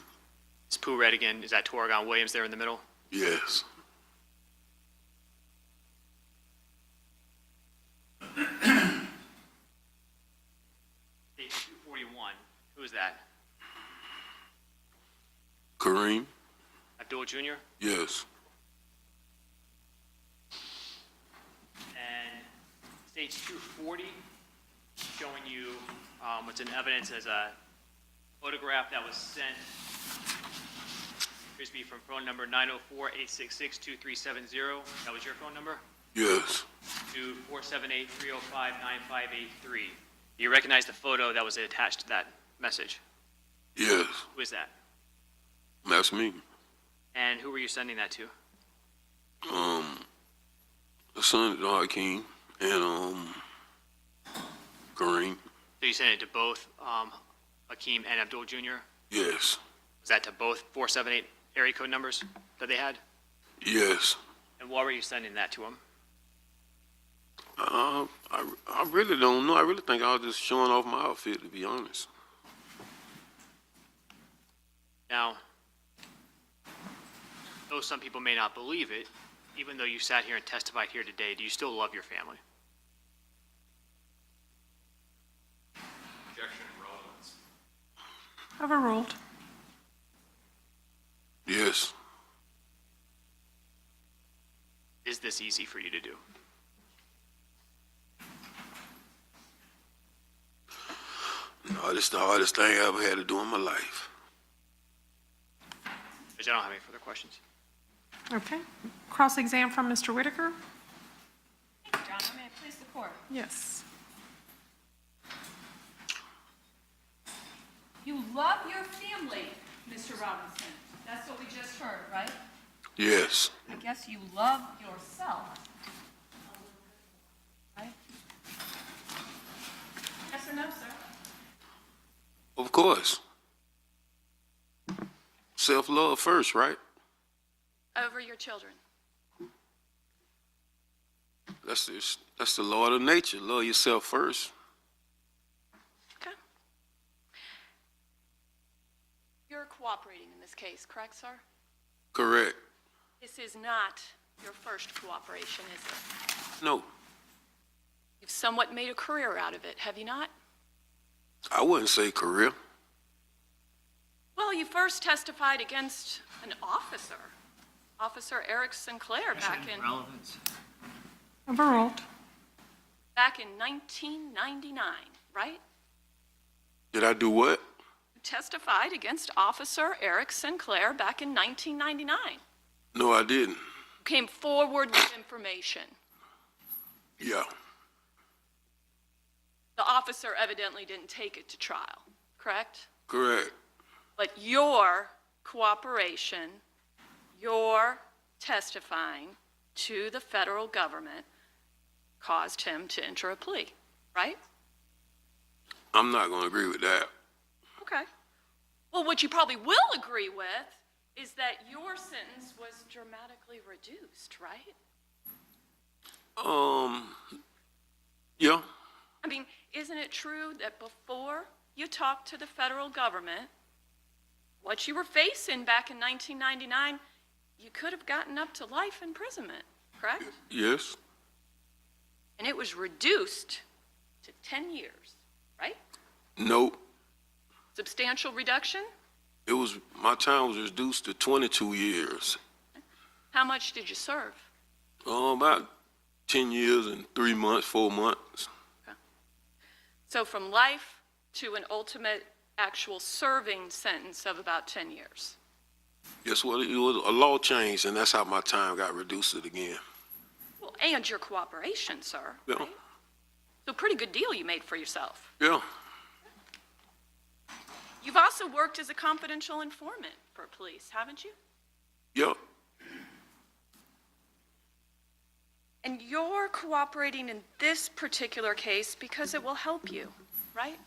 Is Pooh Red again? Is that Torgon Williams there in the middle? Yes. States 241. Who is that? Kareem. Abdul Jr.? Yes. And States 240, showing you what's in evidence as a photograph that was sent, appears to be from phone number 904-866-2370. That was your phone number? Yes. To 478-305-9583. Do you recognize the photo that was attached to that message? Yes. Who is that? That's me. And who were you sending that to? The son of Hakeem and Kareem. So you sent it to both Hakeem and Abdul Jr.? Yes. Was that to both 478 area code numbers that they had? Yes. And why were you sending that to them? I really don't know. I really think I was just showing off my outfit, to be honest. Now, though some people may not believe it, even though you sat here and testified here today, do you still love your family? Objection and relevance. Overruled. Yes. Is this easy for you to do? No, this is the hardest thing I ever had to do in my life. Judge, I don't have any further questions. Okay. Cross-exam from Mr. Whitaker? Thank you, John. May I please the court? Yes. You love your family, Mr. Robinson. That's what we just heard, right? Yes. I guess you love yourself. Right? Yes or no, sir? Of course. Self-love first, right? Over your children. That's the law of nature. Love yourself first. Okay. You're cooperating in this case, correct, sir? Correct. This is not your first cooperation, is it? No, You've somewhat made a career out of it, have you not? I wouldn't say career. Well, you first testified against an officer, Officer Eric Sinclair, Overruled. back in 1999, right? Did I do what? You testified against Officer Eric Sinclair back in 1999. No, I didn't. You came forward with information. Yeah. The officer evidently didn't take it to trial, correct? Correct. But your cooperation, your testifying to the federal government caused him to enter a plea, right? I'm not going to agree with that. Okay. Well, what you probably will agree with is that your sentence was dramatically reduced, right? Yeah. I mean, isn't it true that before you talked to the federal government, what you were facing back in 1999, you could have gotten up to life imprisonment, correct? Yes. And it was reduced to 10 years, right? Nope. Substantial reduction? My time was reduced to 22 years. How much did you serve? About 10 years and 3 months, 4 months. So from life to an ultimate actual serving sentence of about 10 years. Guess what? It was a law change, and that's how my time got reduced again. Well, and your cooperation, sir. Yeah. Right? So pretty good deal you made for yourself. Yeah. You've also worked as a confidential informant for police, haven't you? Yeah. And you're cooperating in this particular case because it will help you, right?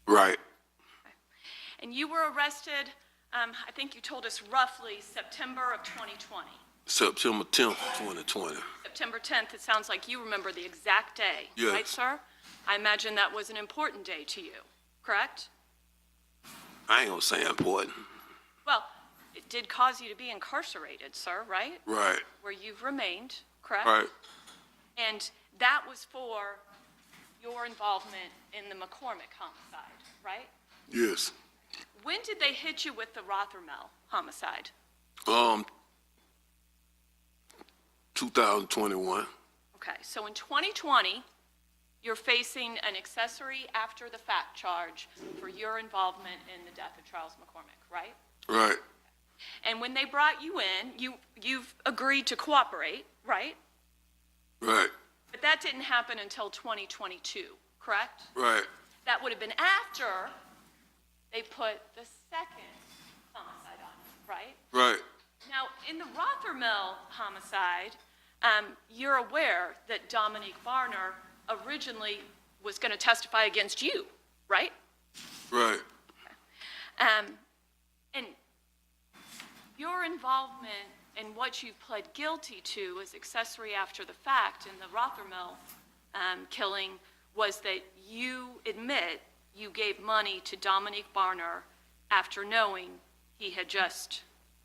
Right. And you were arrested, I think you told us roughly September of 2020. September 10th, 2020. September 10th, it sounds like you remember the exact day, Yes. right, sir? I imagine that was an important day to you, correct? I ain't gonna say important. Well, it did cause you to be incarcerated, sir, right? Right. Where you've remained, correct? Right. And that was for your involvement in the McCormack homicide, right? Yes. When did they hit you with the Rothermel homicide? 2021. Okay, so in 2020, you're facing an accessory after the fact charge for your involvement in the death of Charles McCormack, right? Right. And when they brought you in, you've agreed to cooperate, right? Right. But that didn't happen until 2022, correct? Right. That would have been after they put the second homicide on you, right? Right. Now, in the Rothermel homicide, you're aware that Dominique Varner originally was going to testify against you, right? Right. And your involvement and what you pled guilty to as accessory after the fact in the Rothermel killing was that you admit you gave money to Dominique Barner after knowing he had just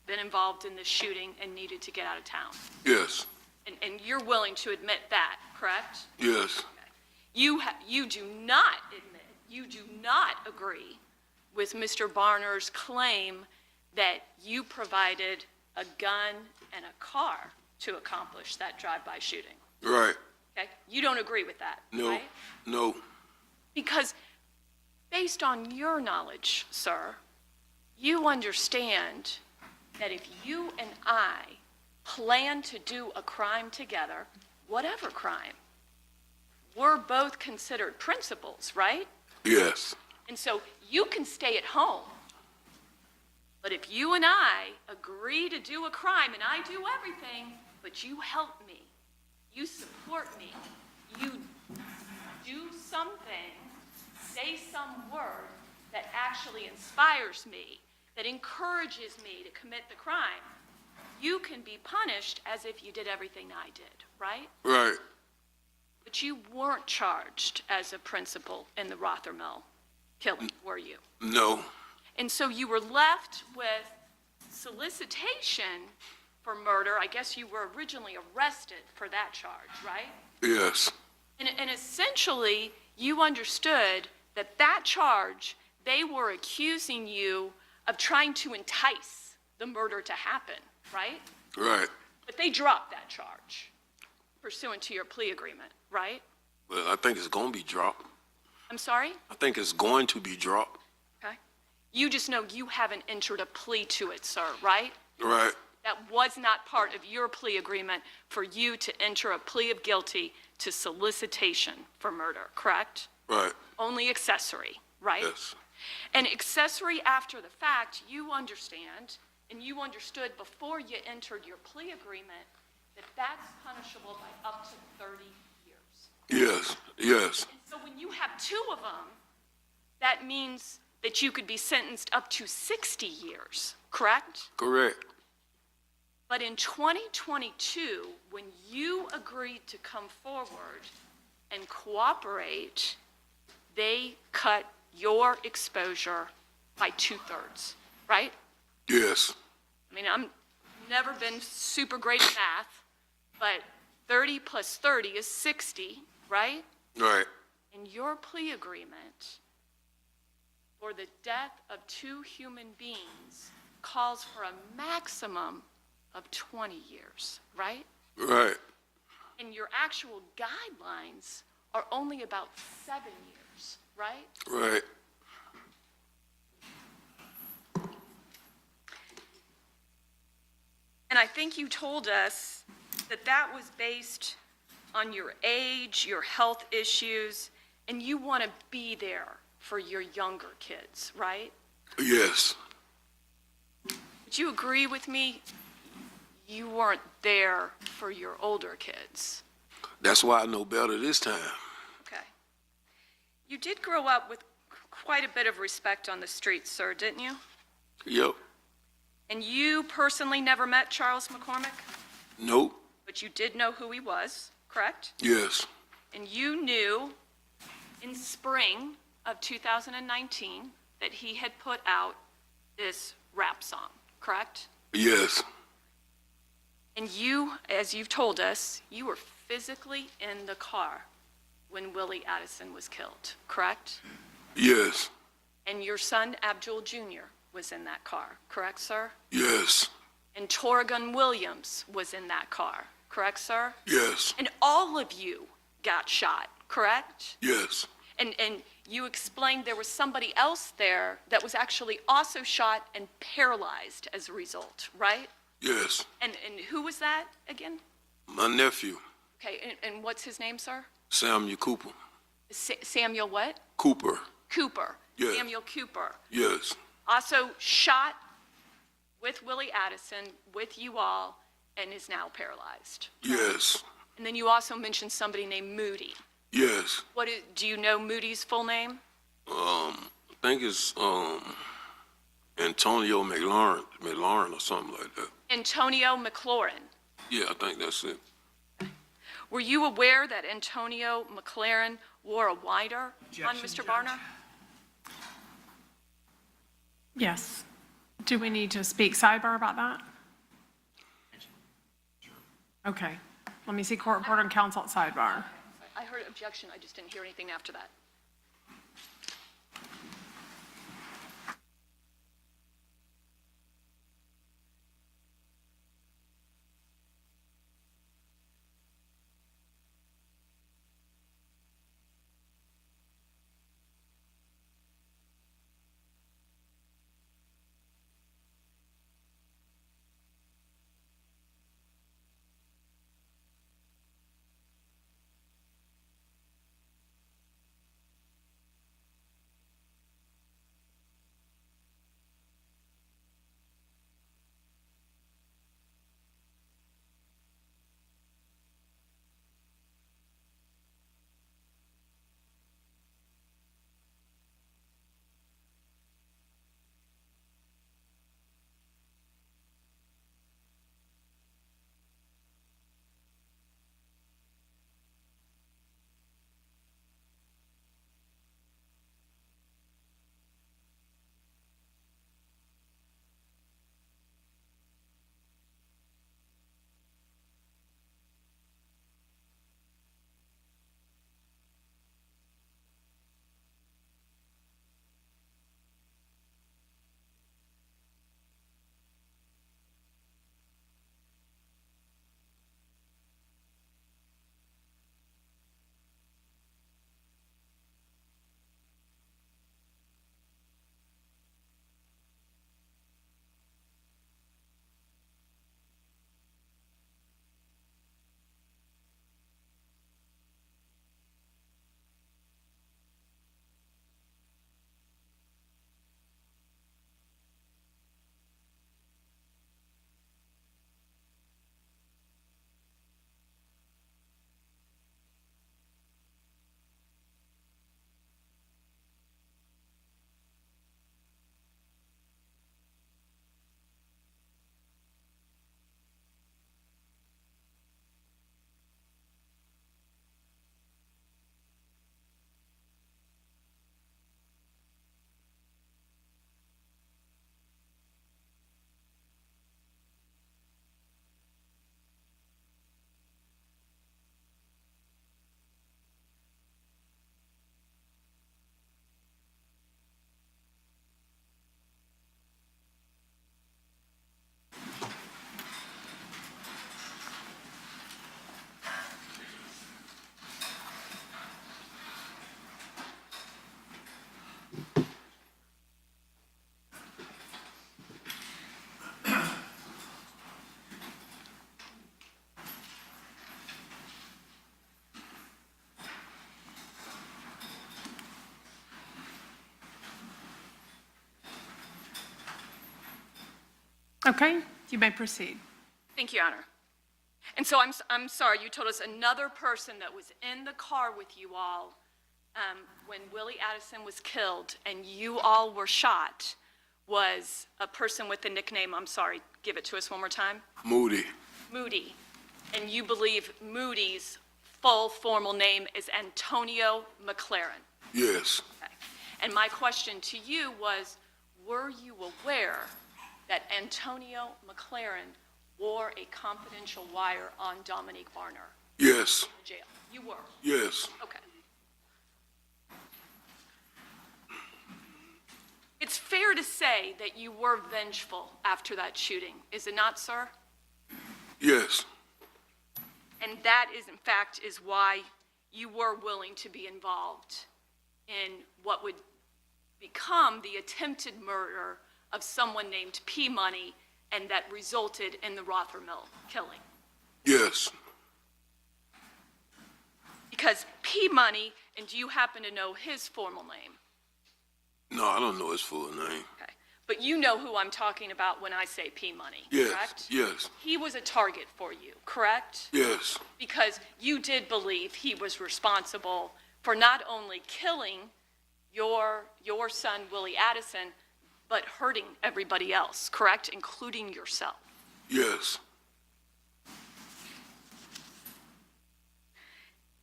been involved in this shooting and needed to get out of town. Yes. And you're willing to admit that, correct? Yes. You do not admit, you do not agree with Mr. Barner's claim that you provided a gun and a car to accomplish that drive-by shooting. Right. Okay? You don't agree with that, No. right? No. Because based on your knowledge, sir, you understand that if you and I plan to do a crime together, whatever crime, we're both considered principals, right? Yes. And so you can stay at home. But if you and I agree to do a crime and I do everything, but you help me, you support me, you do something, say some word that actually inspires me, that encourages me to commit the crime, you can be punished as if you did everything I did, right? Right. But you weren't charged as a principal in the Rothermel killing, were you? No. And so you were left with solicitation for murder. I guess you were originally arrested for that charge, right? Yes. And essentially, you understood that that charge, they were accusing you of trying to entice the murder to happen, right? Right. But they dropped that charge pursuant to your plea agreement, right? But I think it's going to be dropped. I'm sorry? I think it's going to be dropped. Okay. You just know you haven't entered a plea to it, sir, right? Right. That was not part of your plea agreement for you to enter a plea of guilty to solicitation for murder, correct? Right. Only accessory, right? Yes. And accessory after the fact, you understand, and you understood before you entered your plea agreement, that that's punishable by up to 30 years. Yes. Yes. And so when you have two of them, that means that you could be sentenced up to 60 years, correct? Correct. But in 2022, when you agreed to come forward and cooperate, they cut your exposure by 2/3, right? Yes. I mean, I'm never been super great at math, but 30 plus 30 is 60, right? Right. And your plea agreement for the death of two human beings calls for a maximum of 20 years, right? Right. And your actual guidelines are only about 7 years, right? Right. And I think you told us that that was based on your age, your health issues, and you want to be there for your younger kids, right? Yes. Would you agree with me? You weren't there for your older kids. That's why I know better this time. Okay. You did grow up with quite a bit of respect on the streets, sir, didn't you? Yep. And you personally never met Charles McCormack, Nope. but you did know who he was, correct? Yes. And you knew in spring of 2019 that he had put out this rap song, correct? Yes. And you, as you've told us, you were physically in the car when Willie Addison was killed, correct? Yes. And your son, Abdul Jr., was in that car, correct, sir? Yes. And Torrigan Williams was in that car, correct, sir? Yes. And all of you got shot, correct? Yes. And you explained there was somebody else there that was actually also shot and paralyzed as a result, right? Yes. And who was that again? My nephew, Okay, and what's his name, sir? Samuel Cooper. Samuel what? Cooper. Cooper. Yeah. Samuel Cooper. Yes. Also shot with Willie Addison, with you all, and is now paralyzed. Yes. And then you also mentioned somebody named Moody. Yes. Do you know Moody's full name? I think it's Antonio McLaurin or something like that. Antonio McLaurin. Yeah, I think that's it. Were you aware that Antonio McLaurin wore a whiter on Mr. Barner? Yes. Do we need to speak sidebar about that? Okay. Let me see court reporter and counsel at sidebar. I heard objection, I just didn't hear anything after that. Okay, you may proceed. Thank you, Your Honor. And so I'm sorry, you told us another person that was in the car with you all when Willie Addison was killed and you all were shot was a person with the nickname, I'm sorry, give it to us one more time. Moody. Moody. And you believe Moody's full formal name is Antonio McLaurin. Yes. Okay. And my question to you was, were you aware that Antonio McLaurin wore a confidential wire on Dominique Barner Yes. in jail? You were? Yes. Okay. It's fair to say that you were vengeful after that shooting, is it not, sir? Yes. And that is, in fact, is why you were willing to be involved in what would become the attempted murder of someone named P. Money, and that resulted in the Rothermill killing. Yes. Because P. Money, and do you happen to know his formal name? No, I don't know his full name. Okay. But you know who I'm talking about when I say P. Money, Yes. correct? Yes. He was a target for you, correct? Yes. Because you did believe he was responsible for not only killing your son, Willie Addison, but hurting everybody else, correct? Including yourself. Yes.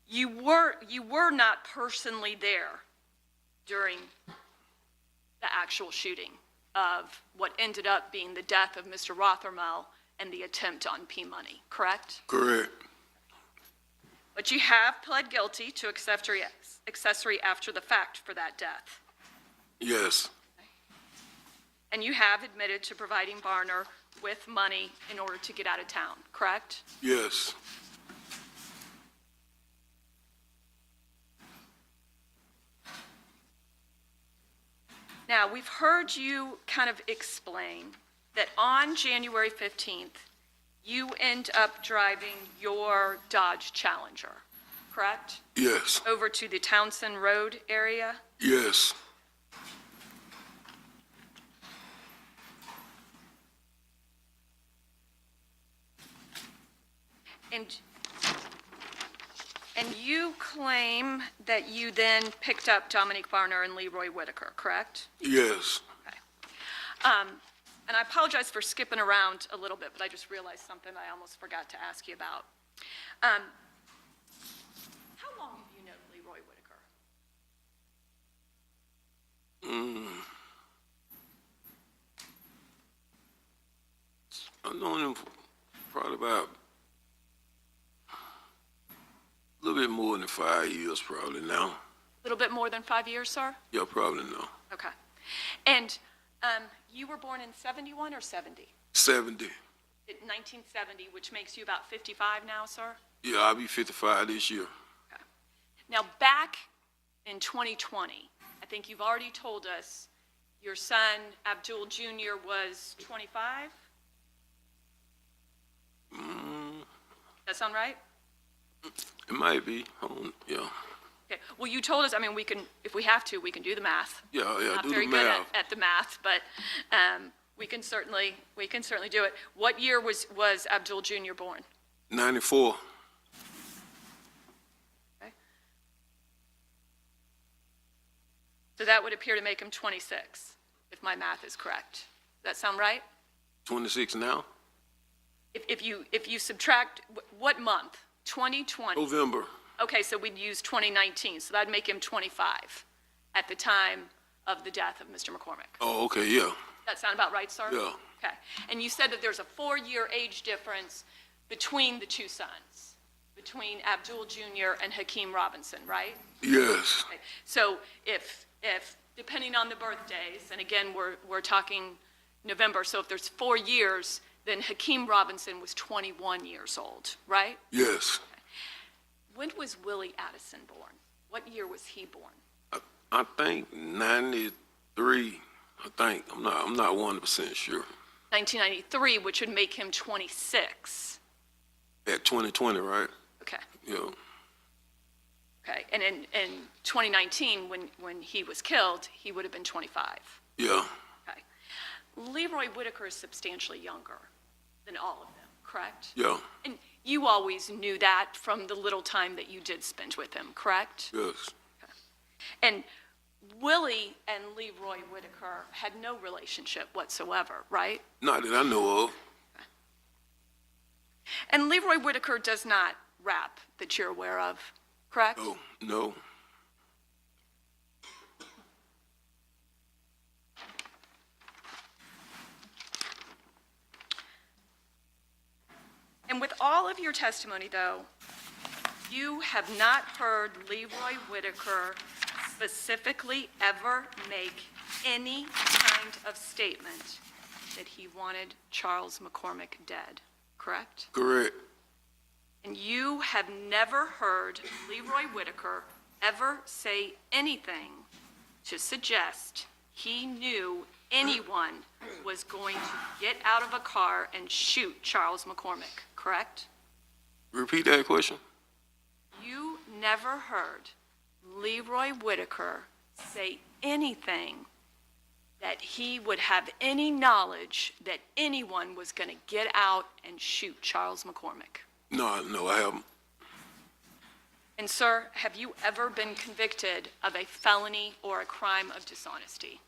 You were not personally there during the actual shooting of what ended up being the death of Mr. Rothermel and the attempt on P Money, correct? Correct. But you have pled guilty to accessory after the fact for that death. Yes. And you have admitted to providing Varner with money in order to get out of town, correct? Yes. Now, we've heard you kind of explain that on January 15th, you end up driving your Dodge Challenger, correct? Yes. Over to the Townsend Road area? Yes. And you claim that you then picked up Dominique Varner and Leroy Whitaker, correct? Yes. And I apologize for skipping around a little bit, but I just realized something I almost forgot to ask you about. How long have you known Leroy Whitaker? I've known him for probably about a little bit more than 5 years probably now. A little bit more than 5 years, sir? Yeah, probably now. Okay. And you were born in 71 or 70? 70. In 1970, which makes you about 55 now, sir? Yeah, I'll be 55 this year. Okay. Now, back in 2020, I think you've already told us your son, Abdul Jr., was 25? That sound right? It might be. Yeah. Okay. Well, you told us, I mean, we can, if we have to, we can do the math. Yeah, Not do the very good math. at the math, but we can certainly do it. What year was Abdul Jr. born? 94. Okay. So that would appear to make him 26, if my math is correct. Does that sound right? 26 now? If you subtract, what month? 2020? November. Okay, so we'd use 2019, so that'd make him 25 at the time of the death of Mr. McCormack. Oh, okay, yeah. That sound about right, sir? Yeah. Okay. And you said that there's a 4-year age difference between the two sons, between Abdul Jr. and Hakeem Robinson, right? Yes. Okay. So if depending on the birthdays, and again, we're talking November, so if there's 4 years, then Hakeem Robinson was 21 years old, right? Yes. When was Willie Addison born? What year was he born? I think 93. I think. I'm not 100% sure. 1993, which would make him 26. At 2020, right? Okay. Yeah. Okay. And in 2019, when he was killed, he would have been 25. Yeah. Okay. Leroy Whitaker is substantially younger than all of them, correct? Yeah. And you always knew that from the little time that you did spend with him, correct? Yes. And Willie and Leroy Whitaker had no relationship whatsoever, right? Not that I know of. And Leroy Whitaker does not rap that you're aware of, correct? Oh, no. And with all of your testimony, though, you have not heard Leroy Whitaker specifically ever make any kind of statement that he wanted Charles McCormack dead, correct? Correct. And you have never heard Leroy Whitaker ever say anything to suggest he knew anyone was going to get out of a car and shoot Charles McCormack, correct? Repeat that question. You never heard Leroy Whitaker say anything that he would have any knowledge that anyone was going to get out and shoot Charles McCormack. No, I haven't. And sir, have you ever been convicted of a felony or a crime of dishonesty?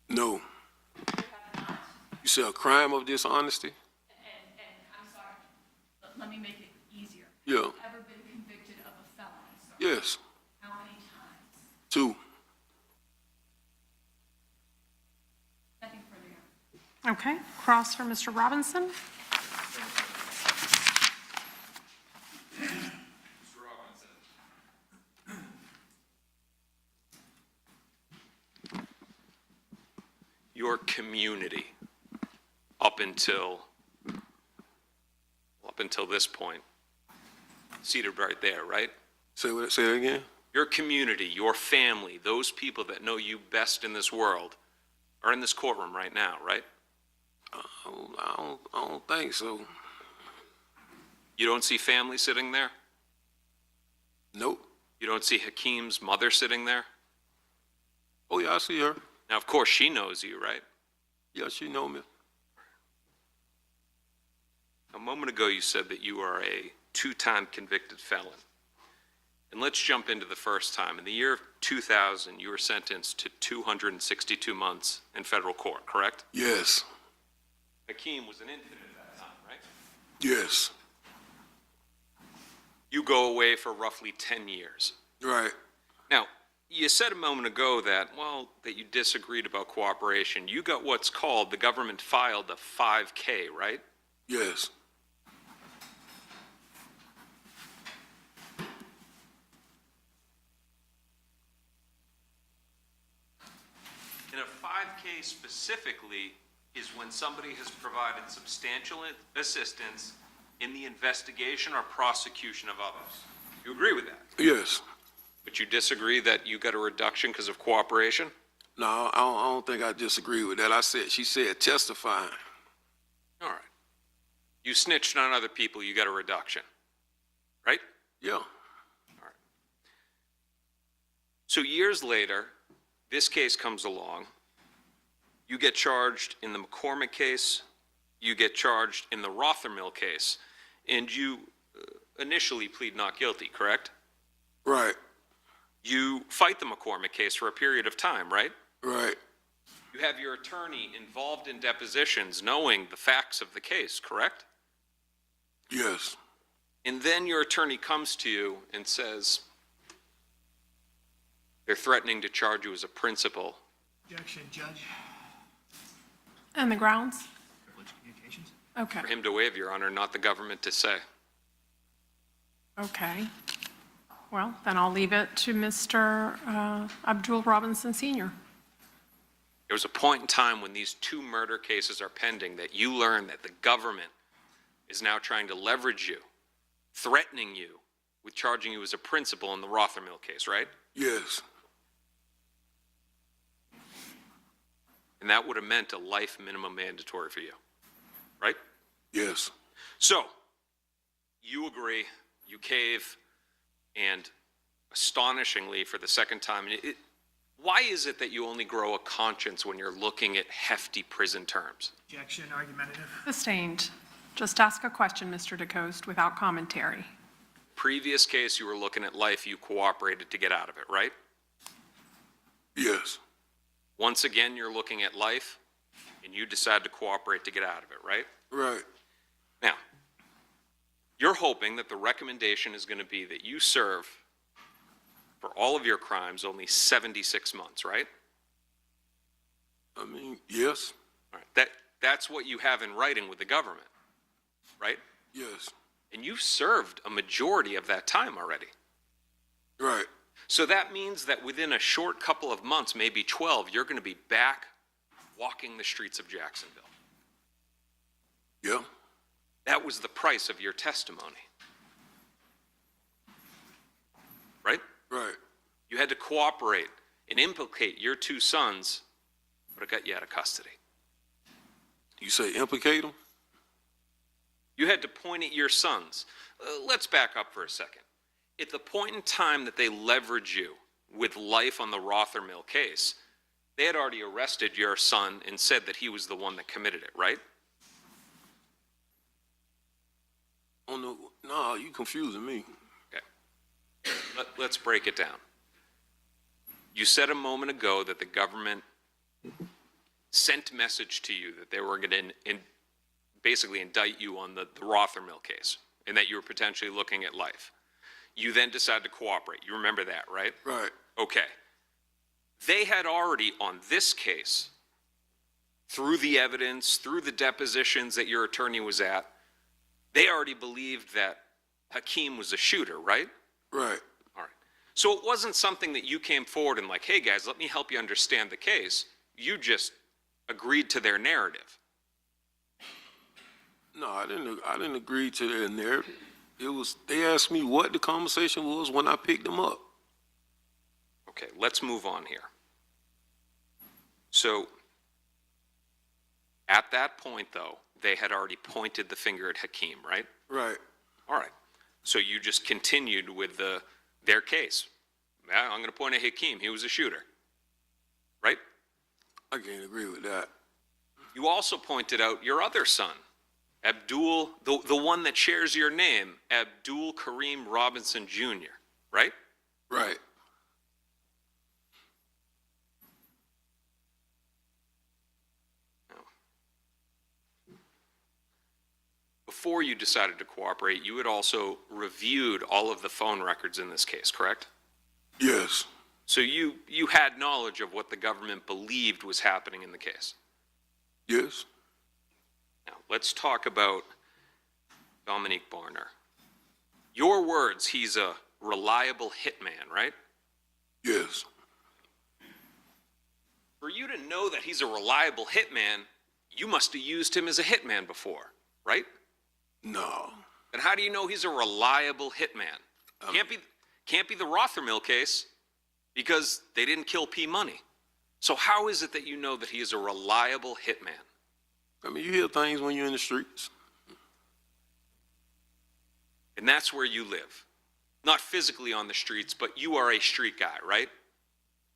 No. You said a crime of dishonesty? And I'm sorry, but let me make it easier. Yeah. Have you ever been convicted of a felony, sir? Yes. How many times? 2. Nothing further. Okay, cross for Mr. Robinson. Mr. Robinson. Your community, up until this point, seated right there, right? Say that again? Your community, your family, those people that know you best in this world are in this courtroom right now, right? I don't think so. You don't see family sitting there? Nope. You don't see Hakeem's mother sitting there? Oh, yeah, I see her. Now, of course, she knows you, right? Yeah, she know me. A moment ago, you said that you are a 2-time convicted felon. And let's jump into the first time. In the year of 2000, you were sentenced to 262 months in federal court, correct? Yes. Hakeem was an infant at that time, right? Yes. You go away for roughly 10 years. Right. Now, you said a moment ago that, well, that you disagreed about cooperation. You got what's called, the government filed a 5K, right? Yes. And a 5K specifically is when somebody has provided substantial assistance in the investigation or prosecution of others. You agree with that? Yes. But you disagree that you got a reduction because of cooperation? No, I don't think I disagree with that. She said testifying. All right. You snitched on other people, you got a reduction, right? Yeah. So years later, this case comes along. You get charged in the McCormack case. You get charged in the Rothermill case. And you initially plead not guilty, correct? Right. You fight the McCormack case for a period of time, right? Right. You have your attorney involved in depositions knowing the facts of the case, correct? Yes. And then your attorney comes to you and says, they're threatening to charge you as a principal. Objection, Judge. And the grounds? Privileged communications. Okay, For him to waive, Your Honor, not the government to say. okay. Well, then I'll leave it to Mr. Abdul Robinson Sr. There was a point in time when these 2 murder cases are pending that you learn that the government is now trying to leverage you, threatening you with charging you as a principal in the Rothermill case, right? Yes. And that would have meant a life minimum mandatory for you, right? Yes. So, you agree, you cave, and astonishingly, for the second time, why is it that you only grow a conscience when you're looking at hefty prison terms? Objection, argumentative. Sustained. Just ask a question, Mr. DeCoste, without commentary. Previous case, you were looking at life, you cooperated to get out of it, right? Yes. Once again, you're looking at life, and you decide to cooperate to get out of it, right? Right. Now, you're hoping that the recommendation is going to be that you serve for all of your crimes only 76 months, right? I mean, yes. All right. That's what you have in writing with the government, right? Yes. And you've served a majority of that time already. Right. So that means that within a short couple of months, maybe 12, you're going to be back walking the streets of Jacksonville. Yeah. That was the price of your testimony. Right? Right. You had to cooperate and implicate your 2 sons, but it got you out of custody. You say implicate them? You had to point at your sons. Let's back up for a second. At the point in time that they leverage you with life on the Rothermill case, they had already arrested your son and said that he was the one that committed it, right? Oh, no, you confusing me. Okay. Let's break it down. You said a moment ago that the government sent message to you that they were going to basically indict you on the Rothermill case and that you were potentially looking at life. You then decided to cooperate. You remember that, right? Right. Okay. They had already, on this case, through the evidence, through the depositions that your attorney was at, they already believed that Hakeem was a shooter, right? Right. All right. So it wasn't something that you came forward and like, hey guys, let me help you understand the case. You just agreed to their narrative. No, I didn't agree to their narrative. They asked me what the conversation was when I picked them up. Okay, let's move on here. So at that point, though, they had already pointed the finger at Hakeem, right? Right. All right. So you just continued with their case. Yeah, I'm going to point at Hakeem. He was a shooter, right? I can't agree with that. You also pointed out your other son, Abdul, the one that shares your name, Abdul Kareem Robinson Jr., right? Right. Before you decided to cooperate, you had also reviewed all of the phone records in this case, correct? Yes. So you had knowledge of what the government believed was happening in the case. Yes. Now, let's talk about Dominique Barner. Your words, he's a reliable hitman, right? Yes. For you to know that he's a reliable hitman, you must have used him as a hitman before, right? No. Then how do you know he's a reliable hitman? Can't be the Rothermill case because they didn't kill P Money. So how is it that you know that he is a reliable hitman? I mean, you hear things when you're in the streets. And that's where you live. Not physically on the streets, but you are a street guy, right?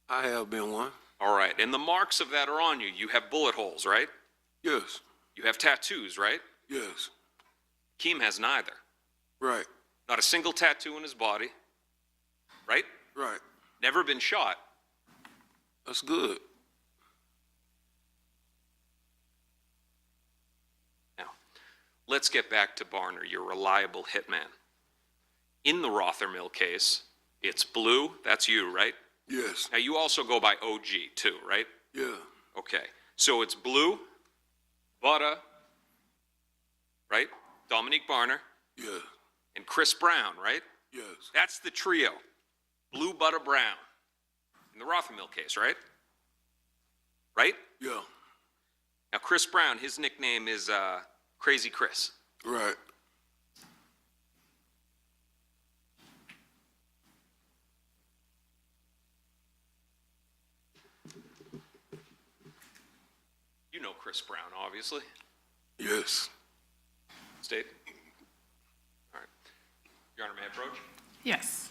I have been one. All right. And the marks of that are on you. You have bullet holes, right? Yes. You have tattoos, right? Yes. Keem has neither. Right. Not a single tattoo on his body, right? Right. Never been shot. That's good. Now, let's get back to Barner, your reliable hitman. In the Rothermill case, it's Blue, that's you, right? Yes. Now, you also go by OG, too, right? Yeah. Okay. So it's Blue, Butter, right? Dominique Barner, Yeah. and Chris Brown, right? Yes. That's the trio. Blue, Butter, Brown. In the Rothermill case, right? Right? Yeah. Now, Chris Brown, his nickname is Crazy Chris. Right. You know Chris Brown, obviously. Yes. State? All right. Your Honor, may I approach? Yes.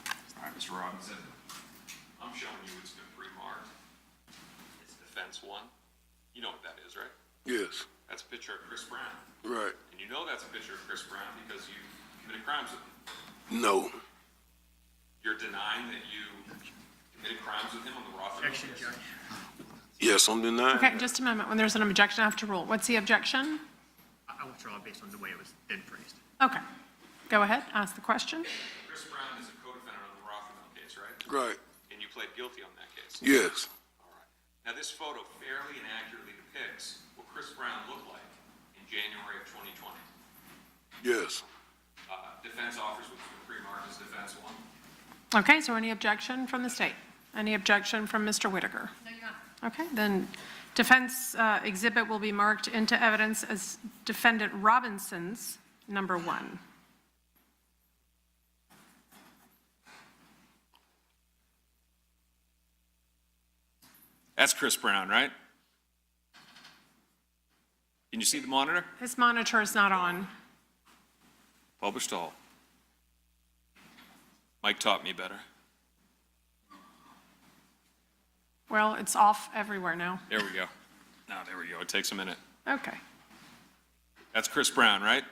All right, Mr. Robinson. I'm showing you it's been pre-marked. It's defense 1. You know what that is, right? Yes. That's a picture of Chris Brown. Right. And you know that's a picture of Chris Brown because you committed crimes with him. No. You're denying that you committed crimes with him on the Rothermill Objection, case? Judge. Yes, I'm denying. Okay, just a moment. When there's an objection, I have to rule. What's the objection? I withdraw based on the way it was then phrased. Okay. Go ahead, ask the question. Chris Brown is a co-defendant on the Rothermill case, right? Right. And you pled guilty on that case? Yes. All right. Now, this photo fairly and accurately depicts what Chris Brown looked like in January of 2020. Yes. Defense offers which were pre-marked as defense 1. Okay, so any objection from the state? Any objection from Mr. Whitaker? No, Your Honor. Okay, then defense exhibit will be marked into evidence as defendant Robinson's number 1. That's Chris Brown, right? Can you see the monitor? His monitor is not on. Published all. Mike taught me better. Well, it's off everywhere now. There we go. Now, there we go. It takes a minute. Okay. That's Chris Brown, right?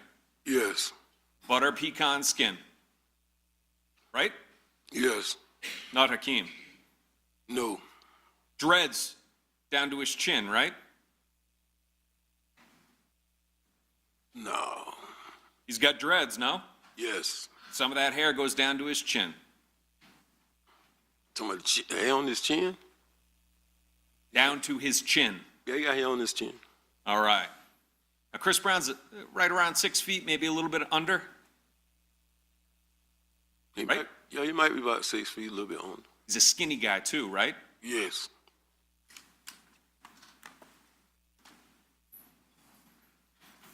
Yes. Butter pecan skin. Right? Yes. Not Hakeem. No. Dreads. Down to his chin, right? No. He's got dreads, no? Yes. Some of that hair goes down to his chin. Talking about hair on his chin? Down to his chin. Yeah, he got hair on his chin. All right. Now, Chris Brown's right around 6 feet, maybe a little bit under. He Right? might, yeah, he might be about 6 feet, a little bit on. He's a skinny guy too, right? Yes.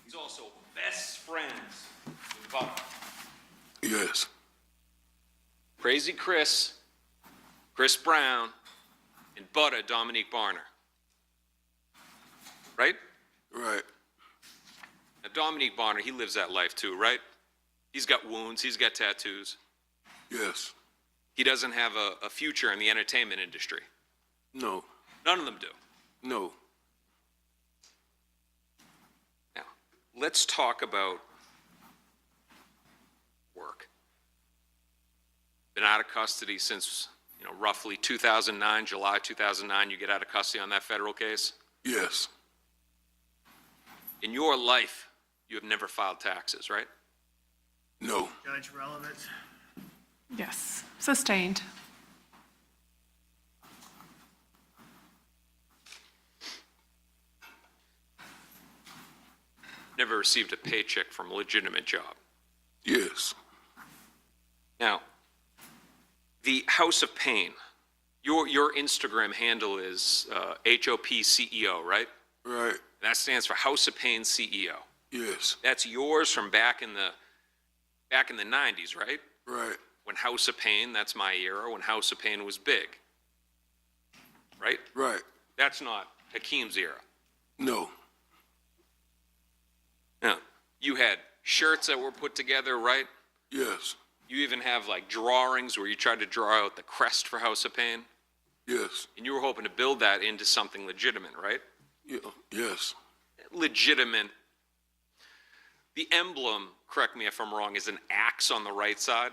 He's also best friends with Buck. Yes. Crazy Chris, Chris Brown, and Butter Dominique Barner. Right? Right. Now, Dominique Barner, he lives that life too, right? He's got wounds, he's got tattoos. Yes. He doesn't have a future in the entertainment industry. No. None of them do. No. Now, let's talk about work. Been out of custody since, roughly 2009, July 2009, you get out of custody on that federal case. Yes. In your life, you have never filed taxes, right? No. Judge relevant. Yes, sustained. Never received a paycheck from a legitimate job. Yes. Now, the House of Pain, your Instagram handle is HOP CEO, right? Right. That stands for House of Pain CEO. Yes. That's yours from back in the 90s, right? Right. When House of Pain, that's my era, when House of Pain was big. Right? Right. That's not Hakeem's era. No. Now, you had shirts that were put together, right? Yes. You even have like drawings where you tried to draw out the crest for House of Pain. Yes. And you were hoping to build that into something legitimate, right? Yeah. Yes. Legitimate. The emblem, correct me if I'm wrong, is an axe on the right side,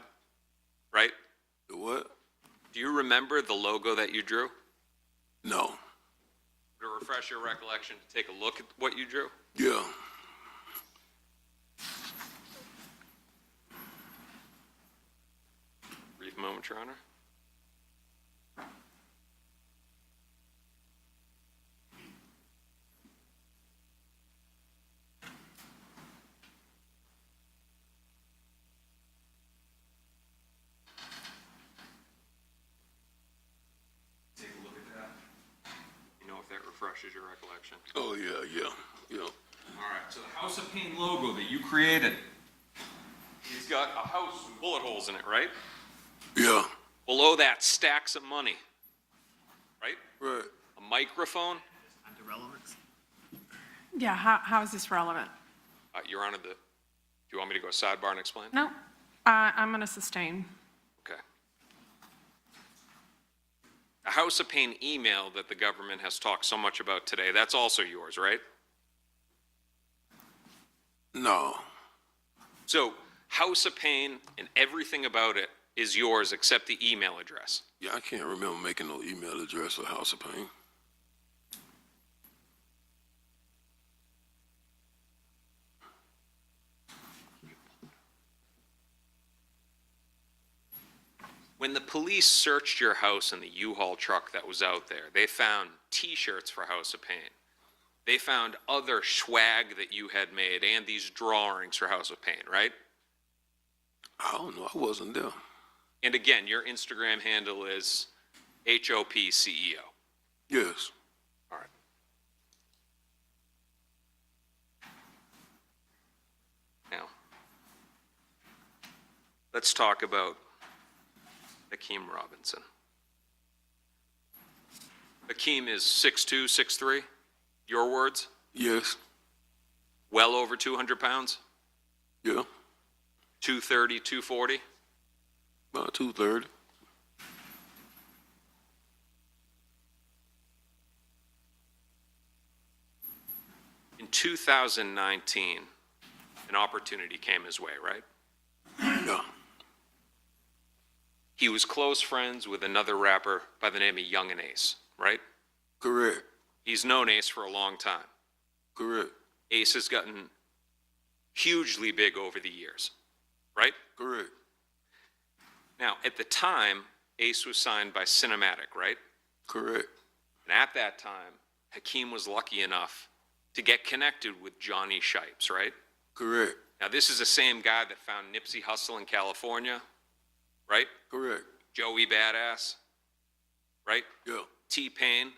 right? The what? Do you remember the logo that you drew? No. To refresh your recollection, to take a look at what you drew? Yeah. Brief moment, Your Honor. Take a look at that. You know if that refreshes your recollection. Oh, yeah, yeah, yeah. All right, so the House of Pain logo that you created, it's got a house with bullet holes in it, right? Yeah. Below that, stacks of money, right? Right. A microphone. Under relevance. Yeah, how is this relevant? Your Honor, do you want me to go sidebar and explain? No, I'm going to sustain. Okay. A House of Pain email that the government has talked so much about today, that's also yours, right? No. So House of Pain and everything about it is yours except the email address. Yeah, I can't remember making no email address for House of Pain. When the police searched your house in the U-Haul truck that was out there, they found T-shirts for House of Pain. They found other swag that you had made and these drawings for House of Pain, right? I don't know. I wasn't there. And again, your Instagram handle is HOP CEO. Yes. All right. Now, let's talk about Hakeem Robinson. Hakeem is 6'2", 6'3", your words? Yes. Well over 200 pounds? Yeah. 230, 240? About 2:30. In 2019, an opportunity came his way, right? Yeah. He was close friends with another rapper by the name of Young and Ace, right? Correct. He's known Ace for a long time. Correct. Ace has gotten hugely big over the years, right? Correct. Now, at the time, Ace was signed by Cinematic, right? Correct. And at that time, Hakeem was lucky enough to get connected with Johnny Shipes, right? Correct. Now, this is the same guy that found Nipsey Hussle in California, right? Correct. Joey Badass, right? Yeah. T-Pain.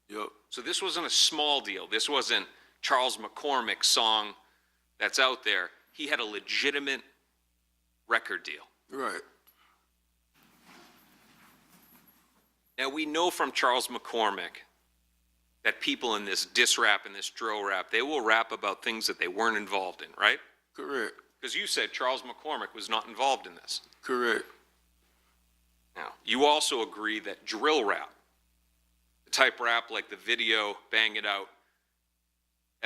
Yep. So this wasn't a small deal. This wasn't Charles McCormack's song that's out there. He had a legitimate record deal. Right. Now, we know from Charles McCormack that people in this diss rap and this drill rap, they will rap about things that they weren't involved in, right? Correct. Because you said Charles McCormack was not involved in this. Correct. Now, you also agree that drill rap, the type rap like the video, Bang It Out,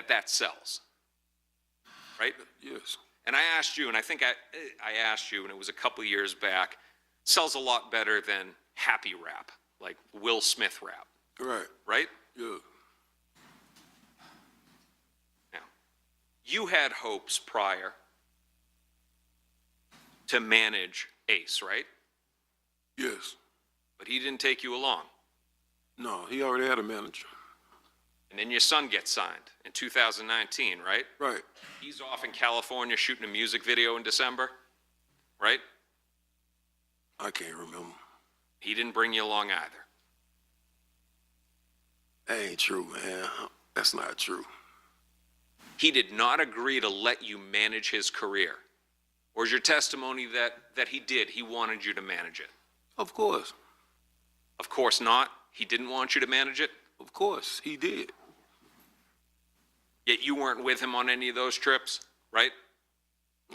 that sells, right? Yes. And I asked you, and I think I asked you, and it was a couple years back, sells a lot better than happy rap, like Will Smith rap, Right. right? Yeah. Now, you had hopes prior to manage Ace, right? Yes. But he didn't take you along. No, he already had a manager. And then your son gets signed in 2019, right? Right. He's off in California shooting a music video in December, right? I can't remember. He didn't bring you along either. That ain't true, man. That's not true. He did not agree to let you manage his career. Or is your testimony that he did? He wanted you to manage it? Of course. Of course not. He didn't want you to manage it. Of course, he did. Yet you weren't with him on any of those trips, right?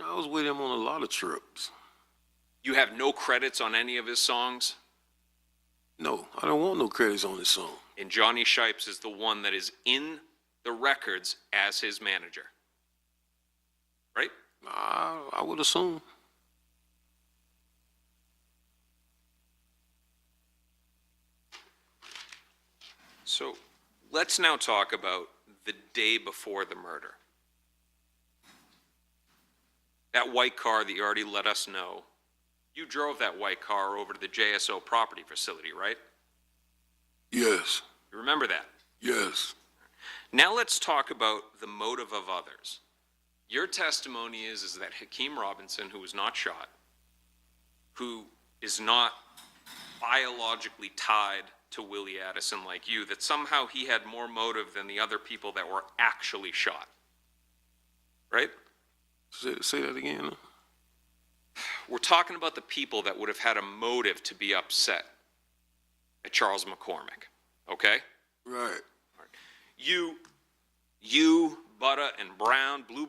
I was with him on a lot of trips. You have no credits on any of his songs. No, I don't want no credits on this song. And Johnny Shipes is the one that is in the records as his manager, right? I would assume. So let's now talk about the day before the murder. That white car that you already let us know, you drove that white car over to the JSO property facility, right? Yes. You remember that? Yes. Now let's talk about the motive of others. Your testimony is that Hakeem Robinson, who was not shot, who is not biologically tied to Willie Addison like you, that somehow he had more motive than the other people that were actually shot. Right? Say that again. We're talking about the people that would have had a motive to be upset at Charles McCormack. Okay? Right. You, Butter, and Brown, Blue,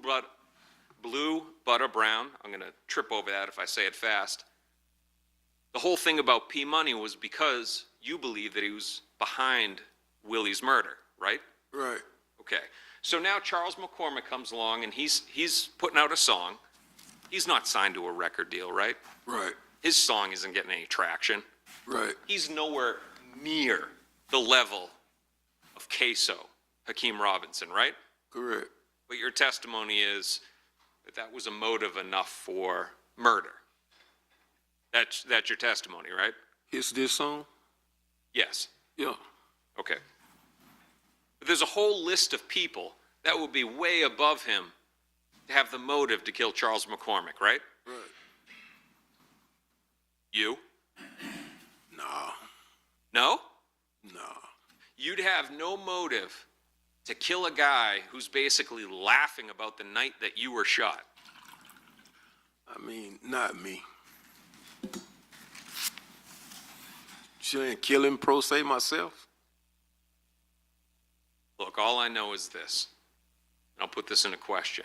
Butter, Brown, I'm going to trip over that if I say it fast. The whole thing about P Money was because you believe that he was behind Willie's murder, right? Right. Okay. So now Charles McCormack comes along and he's putting out a song. He's not signed to a record deal, right? Right. His song isn't getting any traction. Right. He's nowhere near the level of Ksoo, Hakeem Robinson, right? Correct. But your testimony is that was a motive enough for murder. That's your testimony, right? It's this song? Yes. Yeah. Okay. But there's a whole list of people that would be way above him to have the motive to kill Charles McCormack, right? Right. You? Nah. No? Nah. You'd have no motive to kill a guy who's basically laughing about the night that you were shot. I mean, not me. Shouldn't kill him pro se myself? Look, all I know is this, and I'll put this in a question.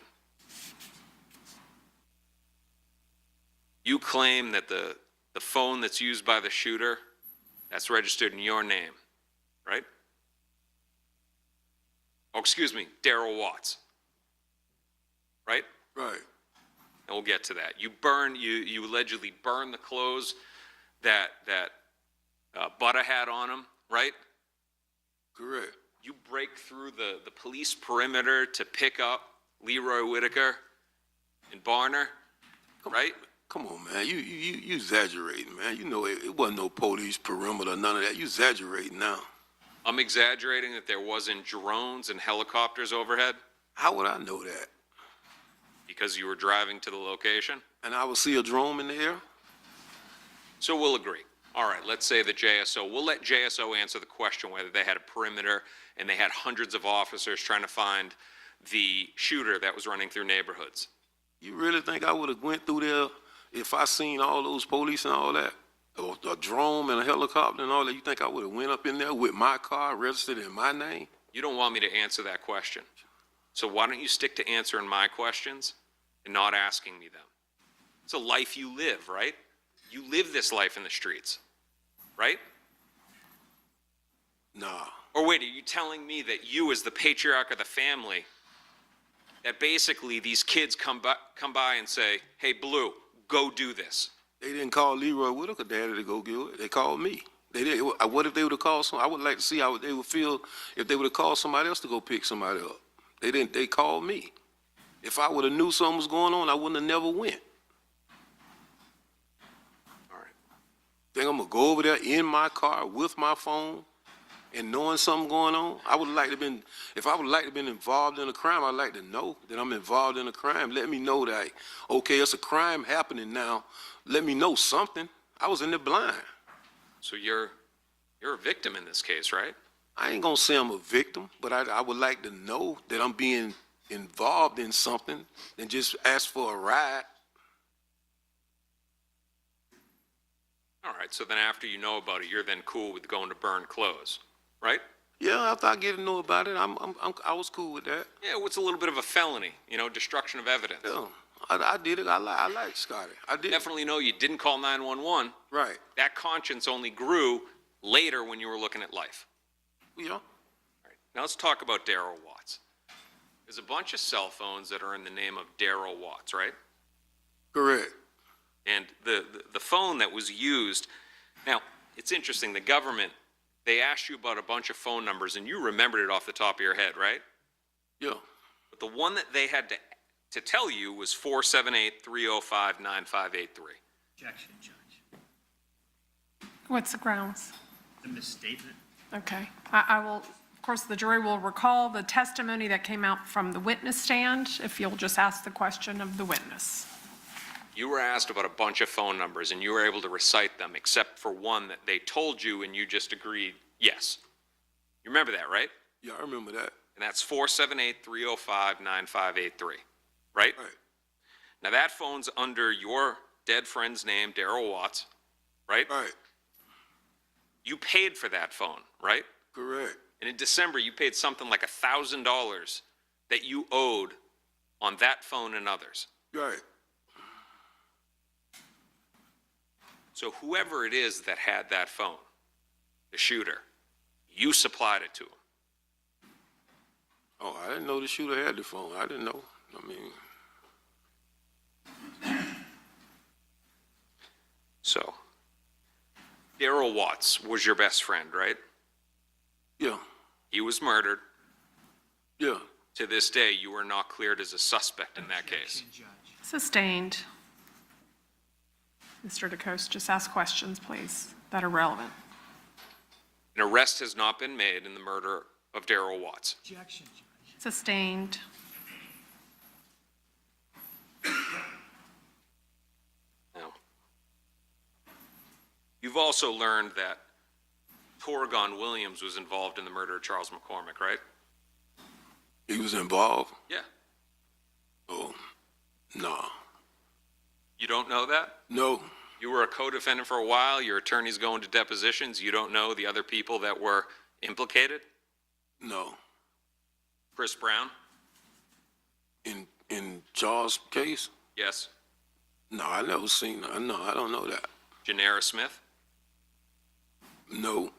You claim that the phone that's used by the shooter, that's registered in your name, right? Oh, excuse me, Darrell Watts, right? Right. And we'll get to that. You allegedly burned the clothes that Butter had on him, right? Correct. You break through the police perimeter to pick up Leroy Whitaker and Barner, right? Come on, man. You exaggerating, man. You know it wasn't no police perimeter, none of that. You exaggerating now. I'm exaggerating that there wasn't drones and helicopters overhead How would I know that? because you were driving to the location. And I would see a drone in the air? So we'll agree. All right, let's say the JSO, we'll let JSO answer the question whether they had a perimeter and they had hundreds of officers trying to find the shooter that was running through neighborhoods. You really think I would have went through there if I seen all those police and all that? Or a drone and a helicopter and all that? You think I would have went up in there with my car registered in my name? You don't want me to answer that question. So why don't you stick to answering my questions and not asking me them? It's a life you live, right? You live this life in the streets, right? Nah. Or wait, are you telling me that you, as the patriarch of the family, that basically these kids come by and say, hey, Blue, go do this? They didn't call Leroy Whitaker daddy to go get it. They called me. They did. What if they would have called I would like to see how they would feel if they would have called somebody else to go pick somebody up. They didn't. They called me. If I would have knew something was going on, I wouldn't have never went. All right. Think I'm gonna go over there in my car with my phone and knowing something going on? I would like to been, if I would like to been involved in a crime, I'd like to know that I'm involved in a crime. Let me know that, okay, it's a crime happening now. Let me know something. I was in the blind. So you're a victim in this case, right? I ain't gonna say I'm a victim, but I would like to know that I'm being involved in something and just ask for a ride. All right, so then after you know about it, you're then cool with going to burn clothes, right? Yeah, after I get to know about it, I was cool with that. Yeah, what's a little bit of a felony, destruction of evidence. Yeah, I did it. I like Scotty. I did. Definitely know you didn't call 911. Right. That conscience only grew later when you were looking at life. Yeah. All right, now let's talk about Darrell Watts. There's a bunch of cell phones that are in the name of Darrell Watts, right? Correct. And the phone that was used, now, it's interesting, the government, they asked you about a bunch of phone numbers, and you remembered it off the top of your head, right? Yeah. But the one that they had to tell you was 478-305-9583. Objection, Judge. What's the grounds? The misstatement. Okay. I will, of course, the jury will recall the testimony that came out from the witness stand, if you'll just ask the question of the witness. You were asked about a bunch of phone numbers, and you were able to recite them, except for one that they told you, and you just agreed, yes. You remember that, right? Yeah, I remember that. And that's 478-305-9583, right? Right. Now, that phone's under your dead friend's name, Darrell Watts, right? Right. You paid for that phone, right? Correct. And in December, you paid something like $1,000 that you owed on that phone and others. Right. So whoever it is that had that phone, the shooter, you supplied it to him. Oh, I didn't know the shooter had the phone. I didn't know. I mean, So, Darrell Watts was your best friend, right? yeah. He was murdered. Yeah. To this day, you were not cleared as a suspect in that case. Objection, Judge. Sustained. Mr. DeCoste, just ask questions, please, that are relevant. An arrest has not been made in the murder of Darrell Watts. Objection, Judge. Sustained. Now, you've also learned that Torgon Williams was involved in the murder of Charles McCormack, right? He was involved. Yeah. Oh, no. You don't know that? No. You were a co-defendant for a while, your attorney's going to depositions, you don't know the other people that were implicated? No. Chris Brown? In Charles' case? Yes. No, I never seen that. No, I don't know that. Janera Smith? No.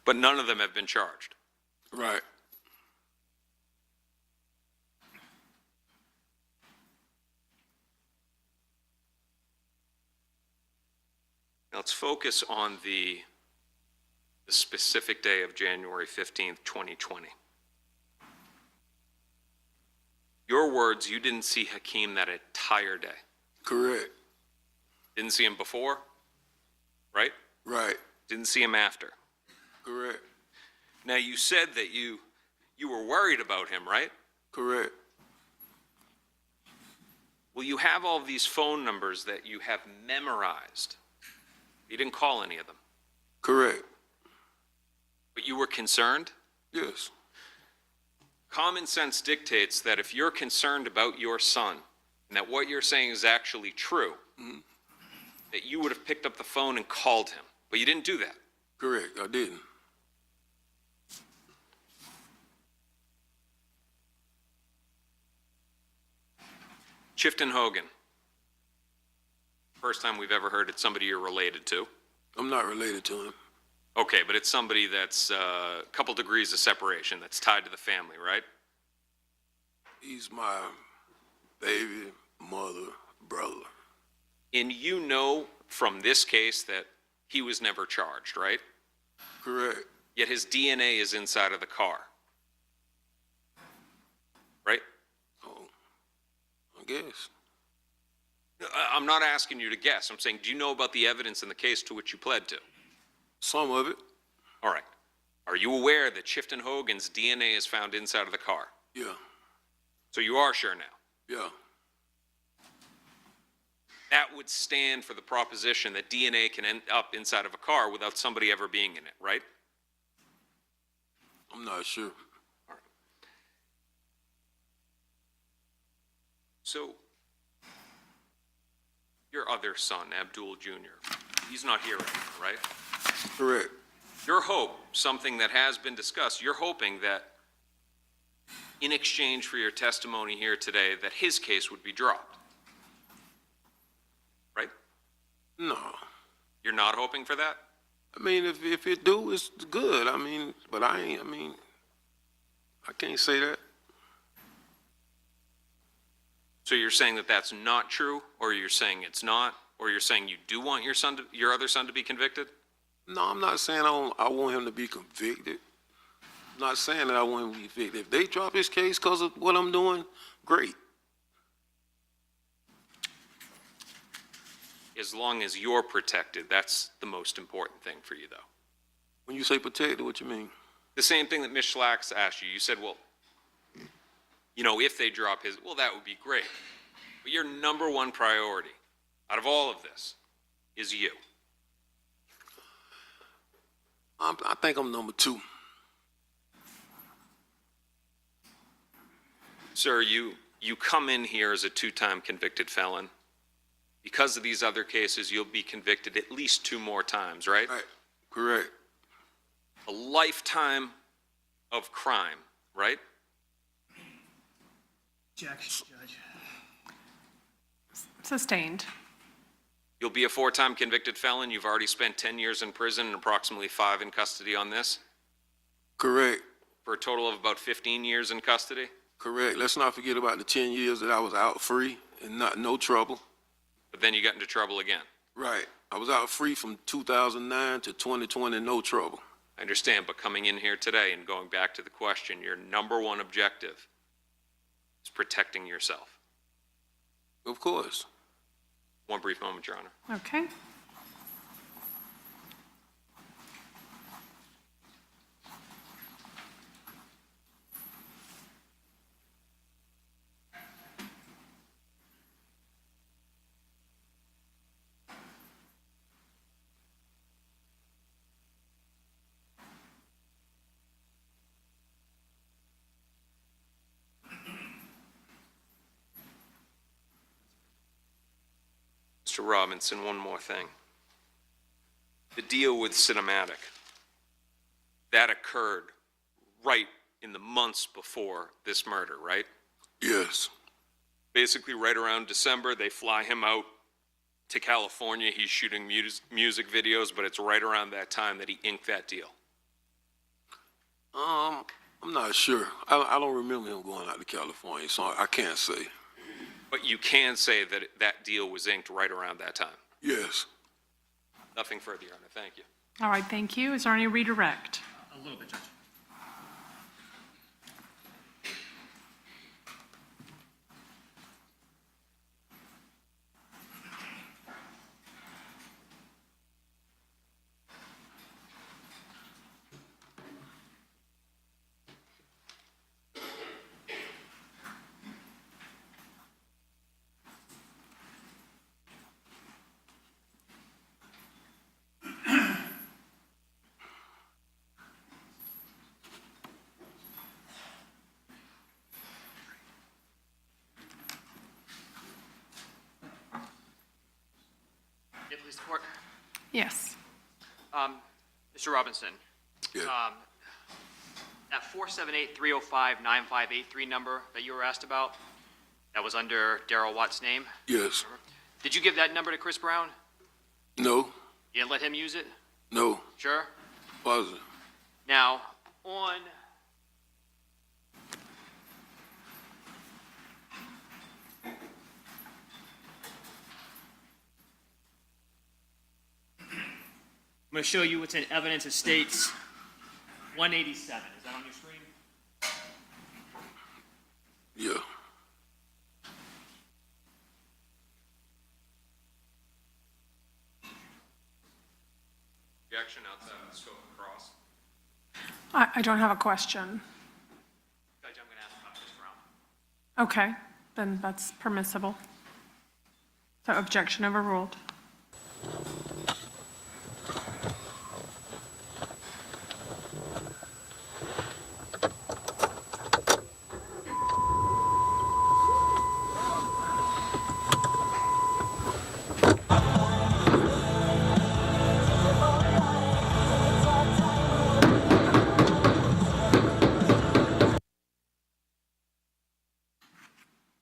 But none of them have been charged. Right. Now let's focus on the specific day of January 15th, 2020. Your words, you didn't see Hakeem that entire day. Correct. Didn't see him before, right? Right. Didn't see him after. Correct. Now, you said that you were worried about him, right? Correct. Well, you have all these phone numbers that you have memorized. You didn't call any of them, Correct. but you were concerned. Yes. Common sense dictates that if you're concerned about your son and that what you're saying is actually true, that you would have picked up the phone and called him, but you didn't do that. Correct. I didn't. Chifton Hogan. First time we've ever heard it's somebody you're related to. I'm not related to him. Okay, but it's somebody that's a couple degrees of separation that's tied to the family, right? He's my baby, mother, brother. And you know from this case that he was never charged, right? Correct. Yet his DNA is inside of the car. Right? Oh, I guess. I'm not asking you to guess. I'm saying, do you know about the evidence in the case to which you pled to? Some of it. All right. Are you aware that Chifton Hogan's DNA is found inside of the car? Yeah. So you are sure now? Yeah. That would stand for the proposition that DNA can end up inside of a car without somebody ever being in it, right? I'm not sure. All right. So, your other son, Abdul Jr., he's not here anymore, right? Correct. Your hope, something that has been discussed, you're hoping that in exchange for your testimony here today, that his case would be dropped, right? No. You're not hoping for that? I mean, if it do, it's good. I mean, but I can't say that. So you're saying that that's not true, or you're saying it's not, or you're saying you do want your other son to be convicted? No, I'm not saying I want him to be convicted. I'm not saying that I want him to be convicted. If they drop his case because of what I'm doing, great. As long as you're protected, that's the most important thing for you, though. When you say protected, what you mean? The same thing that Ms. Schlax asked you. You said, well, you know, if they drop his, well, that would be great. But your number one priority out of all of this is you. I think I'm number 2. Sir, you come in here as a 2-time convicted felon. Because of these other cases, you'll be convicted at least 2 more times, right? Right. Correct. A lifetime of crime, right? Objection, Judge. Sustained. You'll be a 4-time convicted felon. You've already spent 10 years in prison and approximately 5 in custody on this, Correct. for a total of about 15 years in custody. Correct. Let's not forget about the 10 years that I was out free and no trouble. But then you got into trouble again. Right. I was out free from 2009 to 2020, no trouble. I understand, but coming in here today and going back to the question, your number one objective is protecting yourself. Of course. One brief moment, Your Honor. Okay. Mr. Robinson, one more thing. The deal with Cinematic, that occurred right in the months before this murder, right? Yes. Basically, right around December, they fly him out to California. He's shooting music videos, but it's right around that time that he inked that deal. I'm not sure. I don't remember him going out to California, so I can't say. But you can say that that deal was inked right around that time. Yes. Nothing further, Your Honor. Thank you. All right, thank you. Is there any redirect? A little bit, Judge. Please support. Yes. Mr. Robinson, Yeah. that 478-305-9583 number that you were asked about, that was under Darrell Watt's name. Yes. Did you give that number to Chris Brown? No. You didn't let him use it? No. Sure? Positive. Now, on I'm going to show you what's in evidence. It states 187. Is that on your screen? Yeah. Objection outside of the scope of cross. I don't have a question. Judge, I'm going to ask about Chris Brown. Okay, then that's permissible. So objection overruled.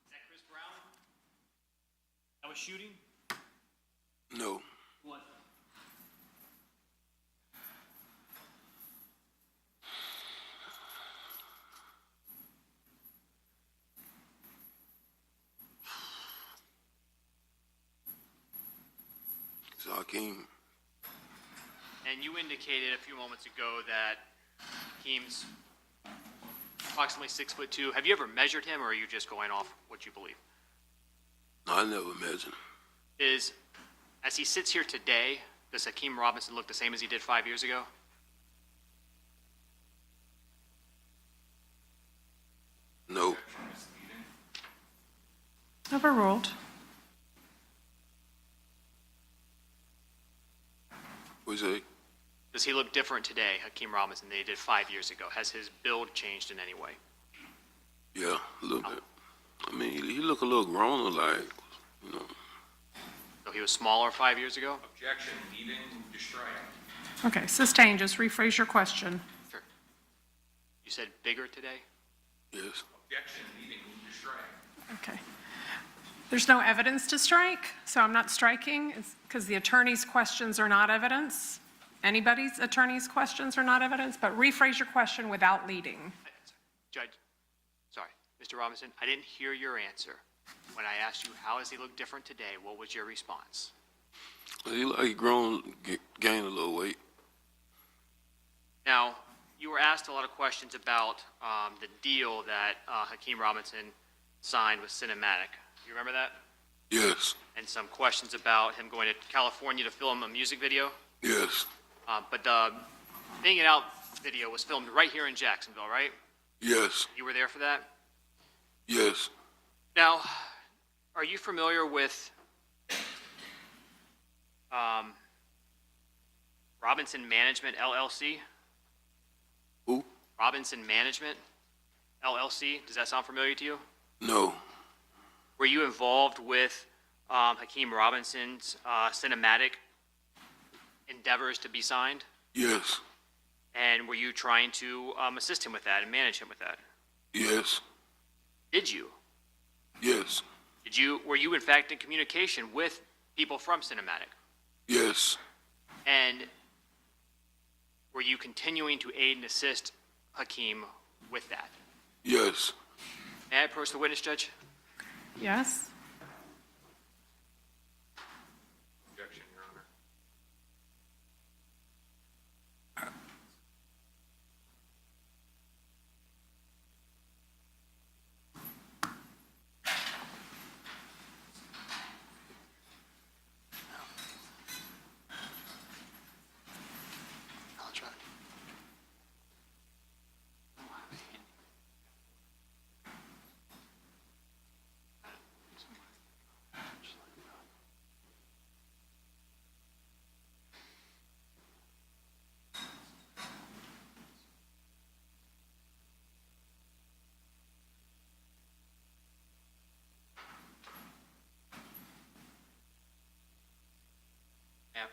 Is that Chris Brown? That was shooting? No. What? So Hakeem. And you indicated a few moments ago that Hakeem's approximately 6'2". Have you ever measured him, or are you just going off what you believe? No, I never imagined. As he sits here today, does Hakeem Robinson look the same as he did 5 years ago? No. Overruled. What's that? Does he look different today, Hakeem Robinson, than he did 5 years ago? Has his build changed in any way? Yeah, a little bit. I mean, he look a little grown, like, you know. So he was smaller 5 years ago? Objection, leaving, move to strike. Okay, sustained. Just rephrase your question. Sure. You said bigger today? Yes. Objection, leaving, move to strike. Okay. There's no evidence to strike, so I'm not striking, because the attorney's questions are not evidence. Anybody's attorney's questions are not evidence, but rephrase your question without leading. Judge, sorry, Mr. Robinson, I didn't hear your answer. When I asked you, how does he look different today, what was your response? He look like he grown, gained a little weight. Now, you were asked a lot of questions about the deal that Hakeem Robinson signed with Cinematic. You remember that? Yes. And some questions about him going to California to film a music video. Yes. But the Being It Out video was filmed right here in Jacksonville, right? Yes. You were there for that? Yes. Now, are you familiar with Robinson Management LLC? Who? Robinson Management LLC. Does that sound familiar to you? No. Were you involved with Hakeem Robinson's cinematic endeavors to be signed? Yes. And were you trying to assist him with that and manage him with that? Yes. Did you? Yes. Were you in fact in communication with people from Cinematic? Yes. And were you continuing to aid and assist Hakeem with that? Yes. May I approach the witness, Judge? Yes? Objection, Your Honor. I'll try.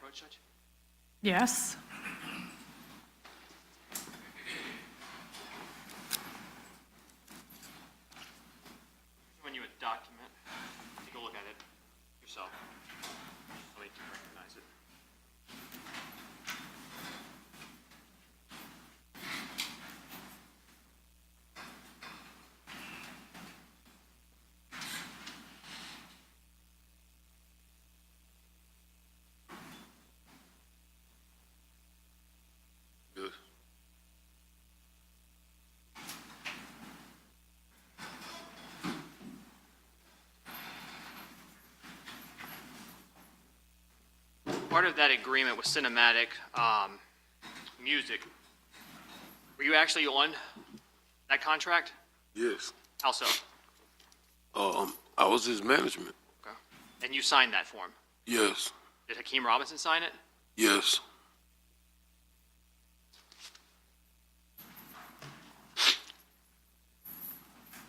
approach, Judge? Yes. When you a document, take a look at it yourself. So we can recognize it. Yes. Part of that agreement was cinematic music. Were you actually on that contract? Yes. How so? I was his management. Okay. And you signed that form. Yes. Did Hakeem Robinson sign it? Yes.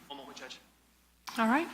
One moment, Judge. All right.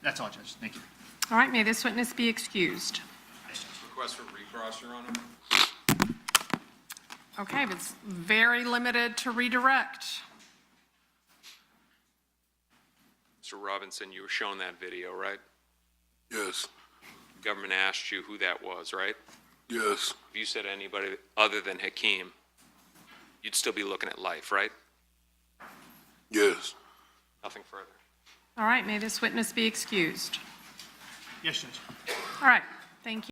That's all, Judge. Thank you. All right, may this witness be excused. Request for recross, Your Honor. Okay, but it's very limited to redirect. Mr. Robinson, you were shown that video, right? Yes. The government asked you who that was, right? Yes. If you said anybody other than Hakeem, you'd still be looking at life, right? Yes. Nothing further. All right, may this witness be excused. Yes, Judge. All right, thank you.